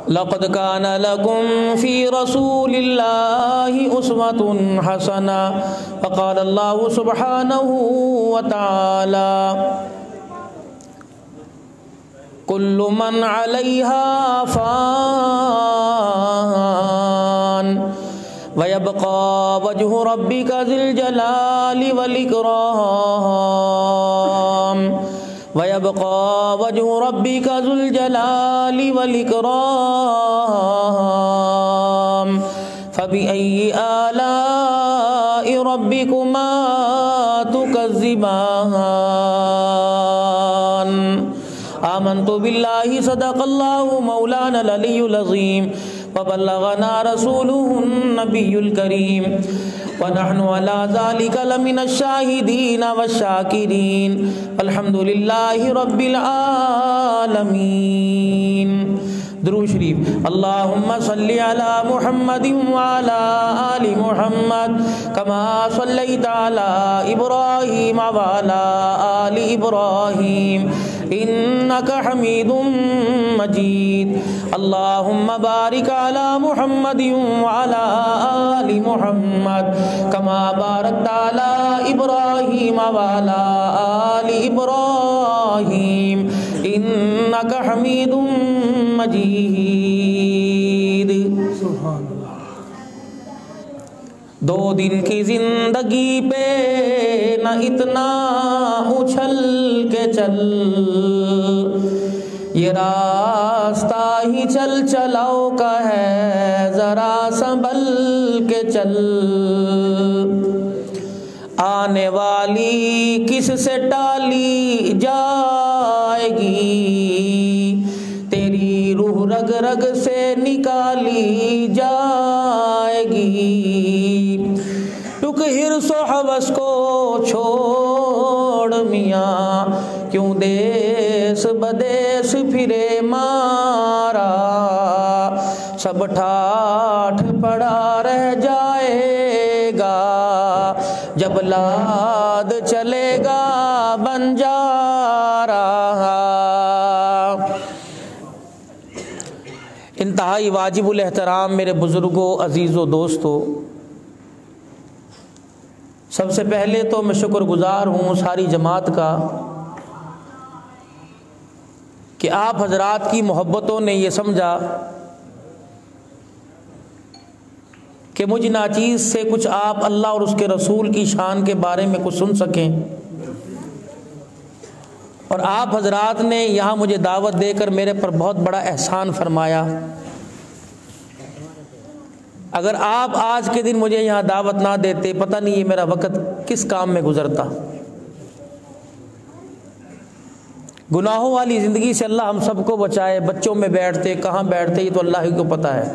لقد كان لكم في رسول الله أسوة حسنة فقال الله سبحانه وتعالى كل من عليها فان ويبقى وجه ربك ذي الجلال والإكرام ويبقى وجه ربك ذو الجلال والإكرام فبأي آلاء ربكما تكذبان آمنت بالله صدق الله مولانا العلي العظيم وبلغنا رسوله النبي الكريم ونحن على ذلك لمن الشاهدين والشاكرين والحمد لله رب العالمين. درود شریف. اللهم صل على محمد وعلى آل محمد كما صليت على إبراهيم وعلى آل إبراهيم إنك حميد مجيد. اللهم بارك على محمد وعلى آل محمد كما باركت على إبراهيم وعلى آل إبراهيم إنك حميد مجید. دو دن کی زندگی پہ نہ اتنا اچھل کے چل، یہ راستہ ہی چل چلاؤ کا ہے ذرا سنبھل کے چل. آنے والی کس سے ٹالی جائے گی، تیری روح رگ رگ سے نکالی جائے گی. ٹک حرص و ہوس کو چھوڑ میاں، کیوں دیس بدیس پھرے مارا، سب ٹھاٹھ پڑا رہ جائے گا جب لاد چلے گا بنجارا. انتہائی واجب الاحترام میرے بزرگوں، عزیزوں، دوستوں، سب سے پہلے تو میں شکر گزار ہوں ساری جماعت کا کہ آپ حضرات کی محبتوں نے یہ سمجھا کہ مجھ ناچیز سے کچھ آپ اللہ اور اس کے رسول کی شان کے بارے میں کچھ سن سکیں، اور آپ حضرات نے یہاں مجھے دعوت دے کر میرے پر بہت بڑا احسان فرمایا. اگر آپ آج کے دن مجھے یہاں دعوت نہ دیتے، پتہ نہیں یہ میرا وقت کس کام میں گزرتا. گناہوں والی زندگی سے اللہ ہم سب کو بچائے. بچوں میں بیٹھتے، کہاں بیٹھتے، یہ تو اللہ ہی کو پتہ ہے.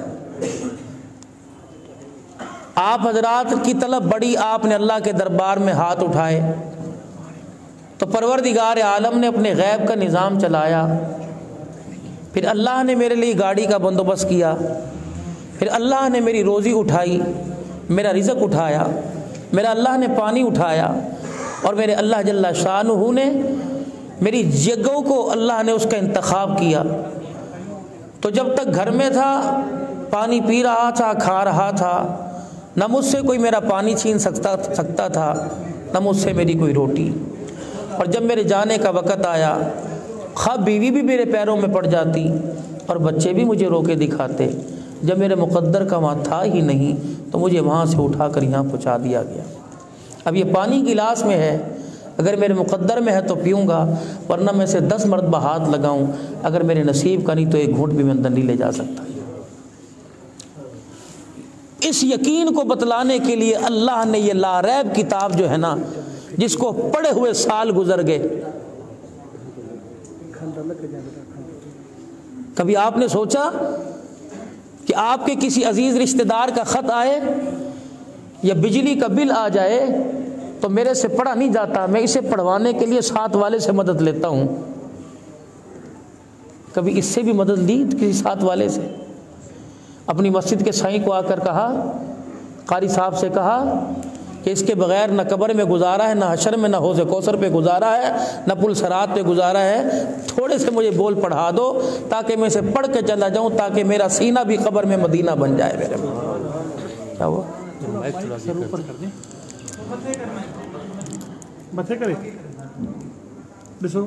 آپ حضرات کی طلب بڑی، آپ نے اللہ کے دربار میں ہاتھ اٹھائے تو پروردگار عالم نے اپنے غیب کا نظام چلایا. پھر اللہ نے میرے لیے گاڑی کا بندوبست کیا، پھر اللہ نے میری روزی اٹھائی، میرا رزق اٹھایا، میرا اللہ نے پانی اٹھایا، اور میرے اللہ جل شانہ نے میری جگہوں کو اللہ نے اس کا انتخاب کیا. تو جب تک گھر میں تھا، پانی پی رہا تھا، کھا رہا تھا، نہ مجھ سے کوئی میرا پانی چھین سکتا تھا، نہ مجھ سے میری کوئی روٹی. اور جب میرے جانے کا وقت آیا، خواہ بیوی بھی میرے پیروں میں پڑ جاتی اور بچے بھی مجھے روکے دکھاتے، جب میرے مقدر کا وہاں تھا ہی نہیں تو مجھے وہاں سے اٹھا کر یہاں پہنچا دیا گیا. اب یہ پانی گلاس میں ہے، اگر میرے مقدر میں ہے تو پیوں گا، ورنہ میں سے 10 مرتبہ ہاتھ لگاؤں، اگر میرے نصیب کا نہیں تو ایک گھونٹ بھی میں اندر نہیں لے جا سکتا. اس یقین کو بتلانے کے لیے اللہ نے یہ لاریب کتاب جو ہے نا، جس کو پڑھے ہوئے سال گزر گئے. کبھی آپ نے سوچا کہ آپ کے کسی عزیز رشتہ دار کا خط آئے یا بجلی کا بل آ جائے تو میرے سے پڑھا نہیں جاتا، میں اسے پڑھوانے کے لیے ساتھ والے سے مدد لیتا ہوں. کبھی اس سے بھی مدد لی کسی ساتھ والے سے؟ اپنی مسجد کے سائیں کو آ کر کہا، قاری صاحب سے کہا کہ اس کے بغیر نہ قبر میں گزارا ہے، نہ حشر میں، نہ حوض کوثر پہ گزارا ہے، نہ پل صراط پہ گزارا ہے، تھوڑے سے مجھے بول پڑھا دو تاکہ میں اسے پڑھ کے چلا جاؤں، تاکہ میرا سینہ بھی قبر میں مدینہ بن جائے میرے۔ کیا ہوا؟ متھے کرے بسو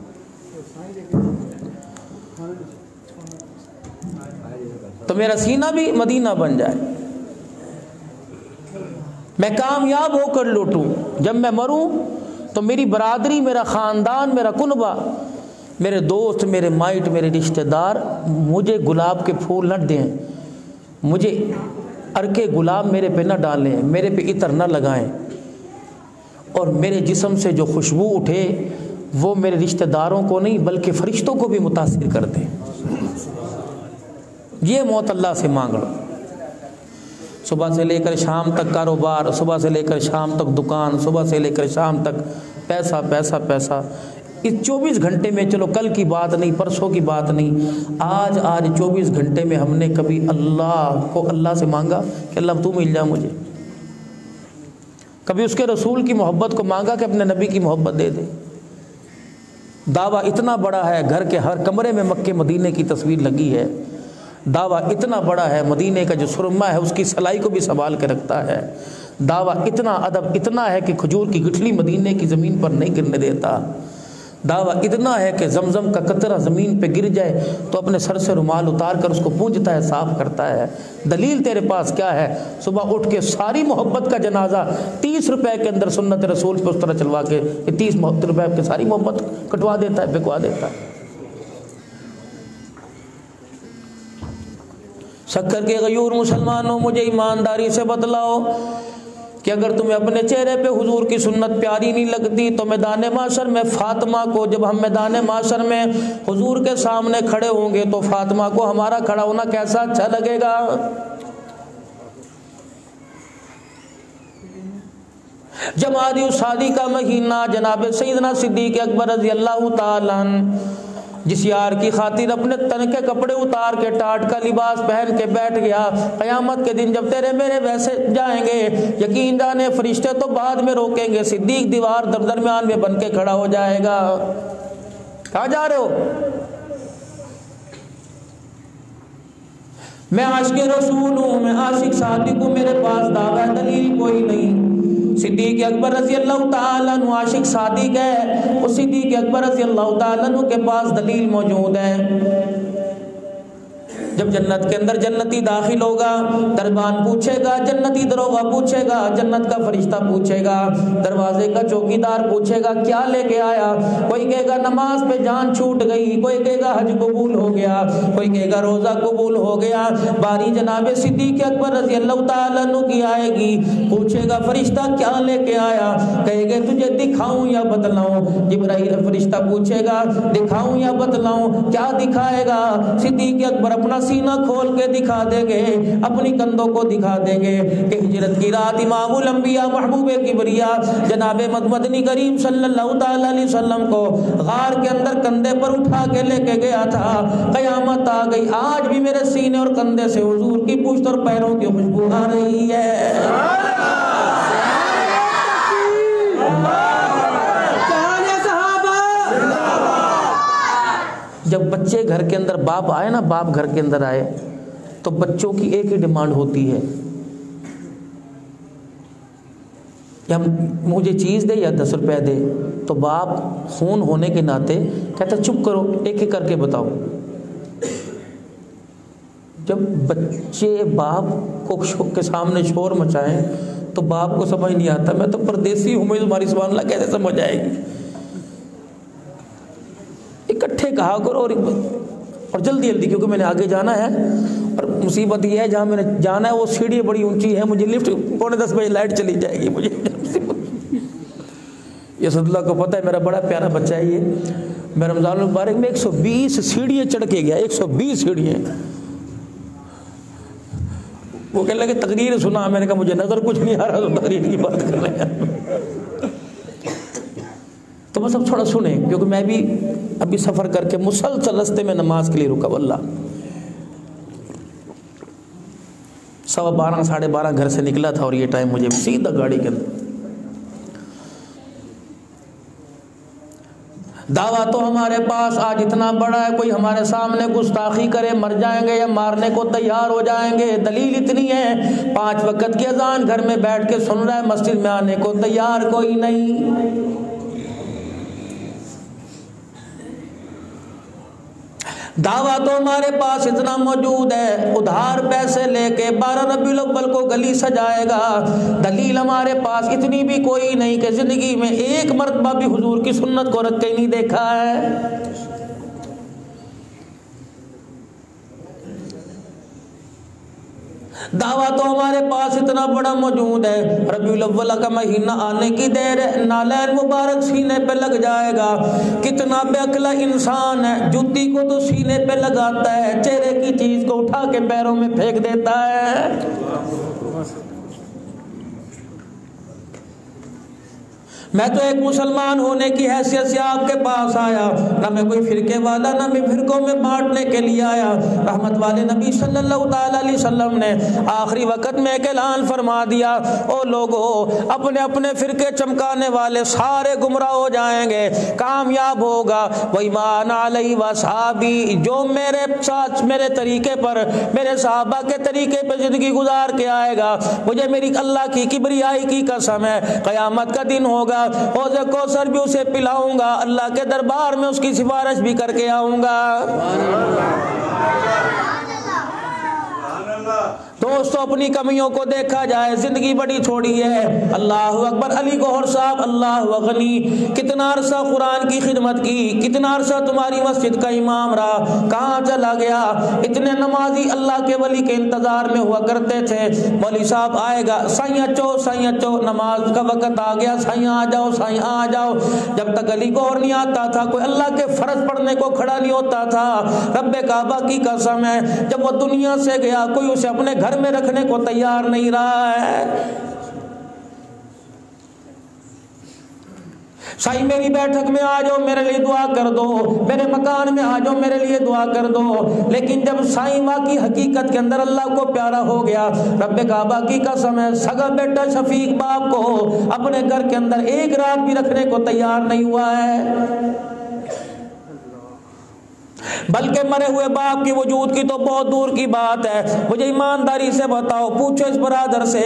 تو میرا سینہ بھی مدینہ بن جائے، میں کامیاب ہو کر لوٹوں، جب میں مروں تو میری برادری، میرا خاندان، میرا کنبہ، میرے دوست، میرے مائٹ، میرے رشتہ دار مجھے گلاب کے پھول نہ دیں، مجھے عرقِ گلاب میرے پہ نہ ڈالیں، میرے پہ عطر نہ لگائیں، اور میرے جسم سے جو خوشبو اٹھے وہ میرے رشتہ داروں کو نہیں بلکہ فرشتوں کو بھی متاثر کر دیں۔ یہ موت اللہ سے مانگ لو۔ صبح سے لے کر شام تک کاروبار، صبح سے لے کر شام تک دکان، صبح سے لے کر شام تک پیسہ پیسہ پیسہ، اس 24 گھنٹے میں، چلو کل کی بات نہیں، پرسوں کی بات نہیں، آج 24 گھنٹے میں ہم نے کبھی اللہ سے مانگا کہ اللہ تو مل جا مجھے؟ کبھی اس کے رسول کی محبت کو مانگا کہ اپنے نبی کی محبت دے دے؟ دعویٰ اتنا بڑا ہے، گھر کے ہر کمرے میں مکے مدینے کی تصویر لگی ہے، دعویٰ اتنا بڑا ہے، مدینے کا جو سرما ہے اس کی سلائی کو بھی سنبھال کے رکھتا ہے، دعویٰ اتنا ادب اتنا ہے کہ کھجور کی گٹھلی مدینے کی زمین پر نہیں گرنے دیتا، دعویٰ اتنا ہے کہ زمزم کا قطرہ زمین پہ گر جائے تو اپنے سر سے رومال اتار کر اس کو پونجھتا ہے، صاف کرتا ہے۔ دلیل تیرے پاس کیا ہے؟ صبح اٹھ کے ساری محبت کا جنازہ 30 روپے کے اندر سنت رسول پہ اس طرح چلوا کے 30 روپے کے ساری محبت کٹوا دیتا ہے، بکوا دیتا ہے۔ شکر کے غیور مسلمانوں، مجھے ایمانداری سے بتلاؤ کہ اگر تمہیں اپنے چہرے پہ حضور کی سنت پیاری نہیں لگتی تو میدان محشر میں فاطمہ کو، جب ہم میدان محشر میں حضور کے سامنے کھڑے ہوں گے تو فاطمہ کو ہمارا کھڑا ہونا کیسا اچھا لگے گا؟ جمادی الثانی کا مہینہ، جناب سیدنا صدیق اکبر رضی اللہ تعالیٰ عنہ جس یار کی خاطر اپنے تن کے کپڑے اتار کے ٹاٹ کا لباس پہن کے بیٹھ گیا، قیامت کے دن جب تیرے میرے ویسے جائیں گے، یقین جانے فرشتے تو بعد میں روکیں گے، صدیق دیوار درمیان میں بن کے کھڑا ہو جائے گا۔ کہاں جا رہے ہو؟ میں عاشق رسول ہوں، میں عاشق صادق ہوں، میرے پاس دعویٰ دلیل کوئی نہیں۔ صدیق اکبر رضی اللہ تعالیٰ عنہ عاشق صادق ہے، اس صدیق اکبر رضی اللہ تعالیٰ عنہ کے پاس دلیل موجود ہے۔ جب جنت کے اندر جنتی داخل ہوگا، دربان پوچھے گا، جنتی دروغہ پوچھے گا، جنت کا فرشتہ پوچھے گا، دروازے کا چوکیدار پوچھے گا کیا لے کے آیا؟ کوئی کہے گا نماز پہ جان چھوٹ گئی، کوئی کہے گا حج قبول ہو گیا، کوئی کہے گا روزہ قبول ہو گیا۔ باری جناب صدیق اکبر رضی اللہ تعالیٰ عنہ کی آئے گی، پوچھے گا فرشتہ کیا لے کے آیا؟ کہے گے تجھے دکھاؤں یا بتلاؤں؟ جبرائیل فرشتہ پوچھے گا دکھاؤں یا بتلاؤں؟ کیا دکھائے گا؟ صدیق اکبر اپنا سینہ کھول کے دکھا دیں گے، اپنی کندھوں کو دکھا دیں گے کہ ہجرت کی رات امام الانبیاء محبوب کبریا جناب مدنی کریم صلی اللہ تعالی علیہ وسلم کو غار کے اندر کندھے پر اٹھا کے لے کے گیا تھا۔ قیامت آ گئی، آج بھی میرے سینے اور کندھے سے حضور کی پشت اور پیروں کی خوشبو آ رہی ہے۔ جب بچے گھر کے اندر، باپ آئے نا، باپ گھر کے اندر آئے تو بچوں کی ایک ہی ڈیمانڈ ہوتی ہے کہ ہم مجھے چیز دے یا 10 روپے دے، تو باپ خون ہونے کے ناطے کہتا چپ کرو، ایک ایک کر کے بتاؤ۔ جب بچے باپ کو کے سامنے شور مچائیں تو باپ کو سمجھ نہیں آتا، میں تو پردیسی ہوں، مجھے تمہاری سبحان اللہ کیسے سمجھ آئے گی؟ اکٹھے کہا کرو اور جلدی جلدی، کیونکہ میں نے آگے جانا ہے، اور مصیبت یہ ہے جہاں میں نے جانا ہے وہ سیڑھی بڑی اونچی ہے، مجھے لفٹ 9:45 بجے لائٹ چلی جائے گی مجھے۔ یہ اسد اللہ کو پتہ ہے، میرا بڑا پیارا بچہ ہے یہ، میں رمضان المبارک میں 120 سیڑھیاں چڑھ کے گیا، 120 سیڑھیاں۔ وہ کہنے لگے تقریر سنا، میں نے کہا مجھے نظر کچھ نہیں آ رہا، تو تقریر کی بات کر رہے ہیں۔ تو بس اب تھوڑا سنیں، کیونکہ میں بھی ابھی سفر کر کے مسلسل رستے میں نماز کے لیے رکا، واللہ 12:15 ساڑھے 12 گھر سے نکلا تھا، اور یہ ٹائم مجھے سیدھا گاڑی کے اندر دعویٰ تو ہمارے پاس آج اتنا بڑا ہے، کوئی ہمارے سامنے گستاخی کرے مر جائیں گے یا مارنے کو تیار ہو جائیں گے۔ دلیل اتنی ہے 5 وقت کی اذان گھر میں بیٹھ کے سن رہا ہے، مسجد میں آنے کو تیار کوئی نہیں۔ دعویٰ تو ہمارے پاس اتنا موجود ہے، ادھار پیسے لے کے 12 ربیع الاول کو گلی سجائے گا۔ دلیل ہمارے پاس اتنی بھی کوئی نہیں کہ زندگی میں ایک مرتبہ بھی حضور کی سنت کو رکھ کے نہیں دیکھا ہے۔ دعویٰ تو ہمارے پاس اتنا بڑا موجود ہے، ربیع الاول کا مہینہ آنے کی دیر ہے، نالین مبارک سینے پہ لگ جائے گا۔ کتنا بے عقل انسان ہے، جوتی کو تو سینے پہ لگاتا ہے، چہرے کی چیز کو اٹھا کے پیروں میں پھینک دیتا ہے۔ میں تو ایک مسلمان ہونے کی حیثیت سے آپ کے پاس آیا، نہ میں کوئی فرقے والا، نہ میں فرقوں میں بانٹنے کے لیے آیا۔ رحمت والے نبی صلی اللہ تعالی علیہ وسلم نے آخری وقت میں ایک اعلان فرما دیا، او لوگو اپنے اپنے فرقے چمکانے والے سارے گمراہ ہو جائیں گے، کامیاب ہوگا وہی مان علیہ وصحابی، جو میرے ساتھ میرے طریقے پر میرے صحابہ کے طریقے پہ زندگی گزار کے آئے گا، مجھے میری اللہ کی کبریائی کی قسم ہے، قیامت کا دن ہوگا حوض کوثر بھی اسے پلاؤں گا، اللہ کے دربار میں اس کی سفارش بھی کر کے آؤں گا۔ دوستو اپنی کمیوں کو دیکھا جائے، زندگی بڑی تھوڑی ہے۔ اللہ اکبر، علی گوہر صاحب اللہ غنی، کتنا عرصہ قرآن کی خدمت کی، کتنا عرصہ تمہاری مسجد کا امام رہا، کہاں چلا گیا؟ اتنے نمازی اللہ کے ولی کے انتظار میں ہوا کرتے تھے، مولوی صاحب آئے گا، سائیں چو نماز کا وقت آ گیا، سائیں آ جاؤ۔ جب تک علی گوہر نہیں آتا تھا کوئی اللہ کے فرض پڑھنے کو کھڑا نہیں ہوتا تھا۔ رب کعبہ کی قسم ہے، جب وہ دنیا سے گیا کوئی اسے اپنے گھر میں رکھنے کو تیار نہیں رہا ہے۔ سائیں میری بیٹھک میں آ جاؤ میرے لیے دعا کر دو، میرے مکان میں آ جاؤ میرے لیے دعا کر دو۔ لیکن جب سائیں واقعی حقیقت کے اندر اللہ کو پیارا ہو گیا، رب کعبہ کی قسم ہے سگا بیٹا شفیق باپ کو اپنے گھر کے اندر ایک رات بھی رکھنے کو تیار نہیں ہوا ہے، بلکہ مرے ہوئے باپ کی وجود کی تو بہت دور کی بات ہے۔ مجھے ایمانداری سے بتاؤ، پوچھو اس برادر سے،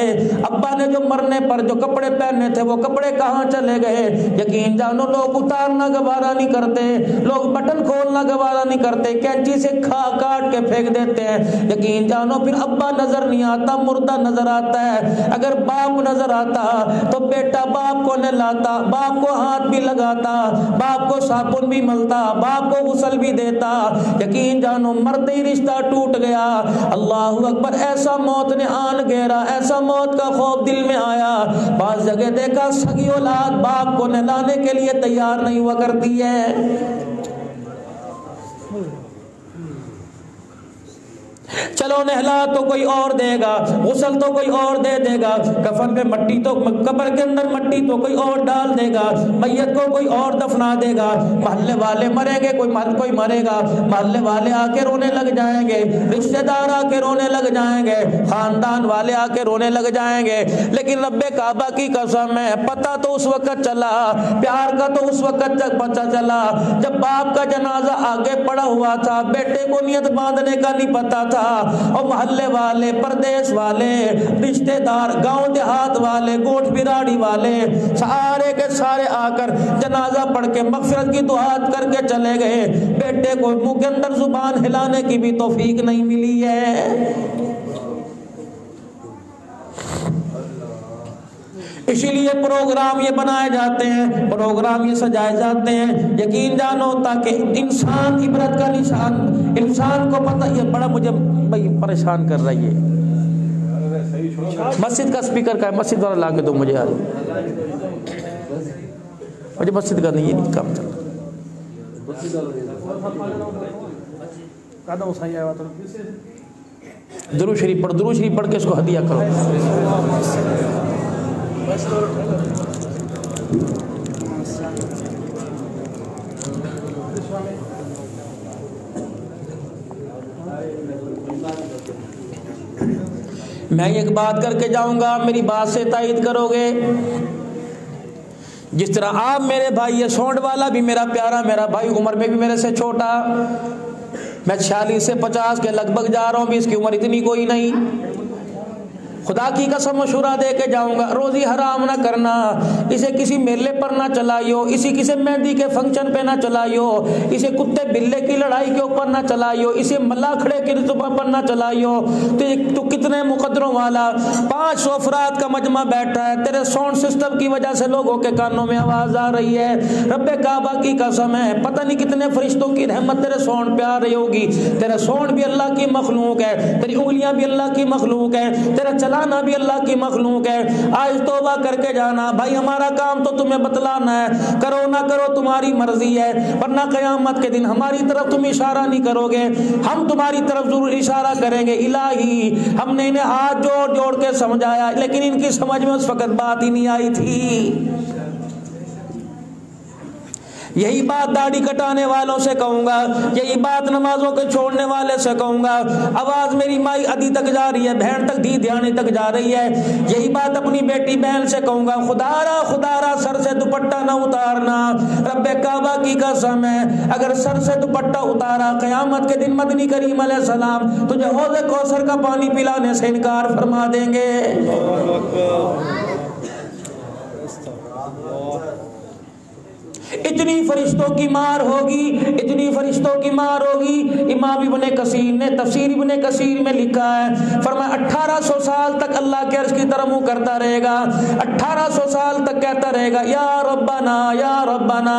ابا نے جو مرنے پر جو کپڑے پہنے تھے وہ کپڑے کہاں چلے گئے؟ یقین جانو لوگ اتارنا گوارا نہیں کرتے، لوگ بٹن کھولنا گوارا نہیں کرتے، کینچی سے کاٹ کے پھینک دیتے ہیں۔ یقین جانو پھر ابا نظر نہیں آتا، مردہ نظر آتا ہے۔ اگر باپ نظر آتا تو بیٹا باپ کو نہلاتا، باپ کو ہاتھ بھی لگاتا، باپ کو صابن بھی ملتا، باپ کو غسل بھی دیتا۔ یقین جانو مرتے ہی رشتہ ٹوٹ گیا۔ اللہ اکبر، ایسا موت نے آن گھیرا، ایسا موت کا خوف دل میں آیا۔ بعض جگہ دیکھا سگی اولاد باپ کو نہلانے کے لیے تیار نہیں ہوا کرتی ہے۔ چلو نہلا تو کوئی اور دے گا، غسل تو کوئی اور دے گا، کفن میں مٹی تو قبر کے اندر مٹی تو کوئی اور ڈال دے گا، میت کو کوئی اور دفنا دے گا، محلے والے مریں گے، کوئی مرے گا، محلے والے آ کے رونے لگ جائیں گے، رشتہ دار آ کے رونے لگ جائیں گے، خاندان والے آ کے رونے لگ جائیں گے۔ لیکن رب کعبہ کی قسم ہے پتہ تو اس وقت چلا، پیار کا تو اس وقت تک پتہ چلا جب باپ کا جنازہ آگے پڑا ہوا تھا، بیٹے کو نیت باندھنے کا نہیں پتا تھا، اور محلے والے، پردیش والے، رشتہ دار، گاؤں دیہات والے، گوٹھ براڑی والے سارے کے سارے آ کر جنازہ پڑھ کے مغفرت کی دعا کر کے چلے گئے۔ بیٹے کو منہ کے اندر زبان ہلانے کی بھی توفیق نہیں ملی ہے۔ اسی لیے پروگرام یہ بنائے جاتے ہیں، پروگرام یہ سجائے جاتے ہیں، یقین جانو تاکہ انسان عبرت کا نشان، انسان کو پتہ، یہ بڑا مجھے پریشان کر رہی ہے۔ مسجد کا سپیکر کا ہے، مسجد والا لا کے دو مجھے یار، مجھے مسجد کا نہیں یہ کام چل رہا۔ درود شریف پڑھ کے اس کو ہدیہ کرو۔ میں ایک بات کر کے جاؤں گا، میری بات سے تائید کرو گے۔ جس طرح آپ میرے بھائی، یہ سونڈ والا بھی میرا پیارا میرا بھائی، عمر میں بھی میرے سے چھوٹا، میں 46 سے 50 کے لگ بھگ جا رہا ہوں، بھی اس کی عمر اتنی کوئی نہیں۔ خدا کی قسم مشورہ دے کے جاؤں گا، روزی حرام نہ کرنا، اسے کسی میلے پر نہ چلائیو، اسی کسی مہندی کے فنکشن پہ نہ چلائیو، اسے کتے بلے کی لڑائی کے اوپر نہ چلائیو، اسے ملاکھڑے کی رتبہ پر نہ چلائیو۔ تو کتنے مقدروں والا 500 افراد کا مجمع بیٹھا ہے، تیرے ساؤنڈ سسٹم کی وجہ سے لوگوں کے کانوں میں آواز آ رہی ہے، رب کعبہ کی قسم ہے پتہ نہیں کتنے فرشتوں کی رحمت تیرے ساؤنڈ پہ آ رہی ہوگی۔ تیرا ساؤنڈ بھی اللہ کی مخلوق ہے، تیری انگلیاں بھی اللہ کی مخلوق ہے، تیرا چلانا بھی اللہ کی مخلوق ہے۔ آج توبہ کر کے جانا بھائی، ہمارا کام تو تمہیں بتلانا ہے، کرو نہ کرو تمہاری مرضی ہے، ورنہ قیامت کے دن ہماری طرف تم اشارہ نہیں کرو گے، ہم تمہاری طرف ضرور اشارہ کریں گے۔ الہی ہم نے انہیں ہاتھ جوڑ جوڑ کے سمجھایا، لیکن ان کی سمجھ میں اس وقت بات ہی نہیں آئی تھی۔ یہی بات داڑھی کٹانے والوں سے کہوں گا، یہی بات نمازوں کے چھوڑنے والے سے کہوں گا، آواز میری مائی ادھی تک جا رہی ہے، بہن تک دی دھیانی تک جا رہی ہے، یہی بات اپنی بیٹی بہن سے کہوں گا، خدا را سر سے دوپٹہ نہ اتارنا، رب کعبہ کی قسم ہے اگر سر سے دوپٹہ اتارا قیامت کے دن مدنی کریم علیہ السلام تجھے حوض کوثر کا پانی پلانے سے انکار فرما دیں گے۔ اتنی فرشتوں کی مار ہوگی، اتنی فرشتوں کی مار ہوگی۔ امام ابن کثیر نے تفسیر ابن کثیر میں لکھا ہے، فرمایا 1800 سال تک اللہ کے عرش کی طرف منہ کرتا رہے گا، 1800 سال تک کہتا رہے گا یا ربنا یا ربنا،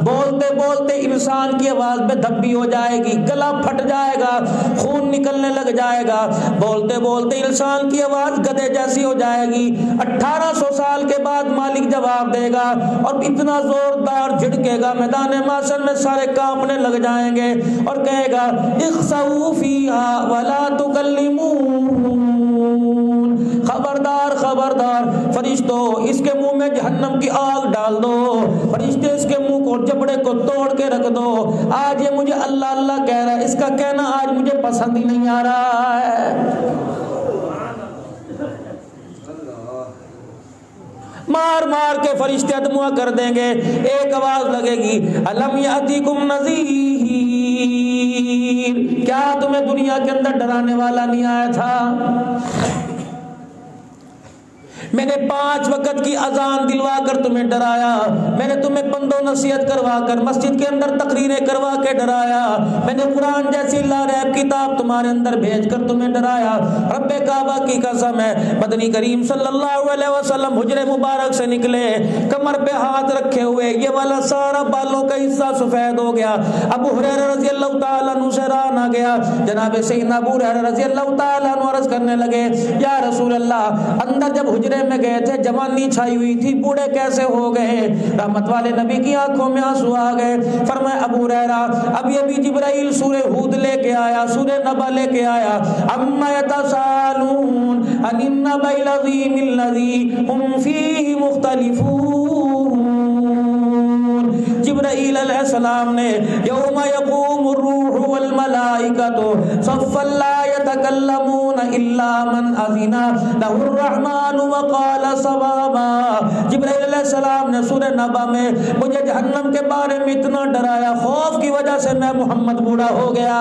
بولتے بولتے انسان کی آواز میں دھبی ہو جائے گی، گلا پھٹ جائے گا، خون نکلنے لگ جائے گا، بولتے بولتے انسان کی آواز گدھے جیسی ہو جائے گی۔ 1800 سال کے بعد مالک جواب دے گا اور اتنا زوردار جھڑکے گا، میدان محشر میں سارے کانپنے لگ جائیں گے اور کہے گا اخسؤوا فیہا ولا تکلمون، خبردار خبردار فرشتوں اس کے منہ میں جہنم کی آگ ڈال دو، فرشتے اس کے منہ کو جبڑے کو توڑ کے رکھ دو، آج یہ مجھے اللہ اللہ کہہ رہا ہے، اس کا کہنا آج مجھے پسند ہی نہیں آ رہا ہے۔ مار مار کے فرشتے ادموا کر دیں گے، ایک آواز لگے گی الم یاتیکم نذیر، کیا تمہیں دنیا کے اندر ڈرانے والا نہیں آیا تھا؟ میں نے 5 وقت کی اذان دلوا کر تمہیں ڈرایا، میں نے تمہیں پند و نصیحت کروا کر مسجد کے اندر تقریریں کروا کے ڈرایا، میں نے قرآن جیسی لا ریب کتاب تمہارے اندر بھیج کر تمہیں ڈرایا۔ رب کعبہ کی قسم ہے مدنی کریم صلی اللہ علیہ وسلم حجرے مبارک سے نکلے، کمر پہ ہاتھ رکھے ہوئے، یہ والا سارا بالوں کا حصہ سفید ہو گیا۔ ابو ہریرہ رضی اللہ تعالیٰ عنہ سے راہ نہ گیا، جناب سیدنا ابو ہریرہ رضی اللہ تعالیٰ عنہ عرض کرنے لگے یا رسول اللہ، اندر جب حجرے میں گئے تھے جوانی چھائی ہوئی تھی، بوڑھے کیسے ہو گئے؟ رحمت والے نبی کی آنکھوں میں آنسو آ گئے، فرمایا ابو ہریرہ ابھی ابھی جبرائیل سورہ ہود لے کے آیا، سورہ نبا لے کے آیا، اما یتساءلون عن النبأ العظیم الذی هم فیہ مختلفون۔ جبرائیل علیہ السلام نے یوم یقوم الروح والملائکۃ صفا لا یتکلمون الا من اذن لہ الرحمن وقال صوابا۔ جبرائیل علیہ السلام نے سورہ نبا میں مجھے جہنم کے بارے میں اتنا ڈرایا، خوف کی وجہ سے میں محمد بوڑھا ہو گیا۔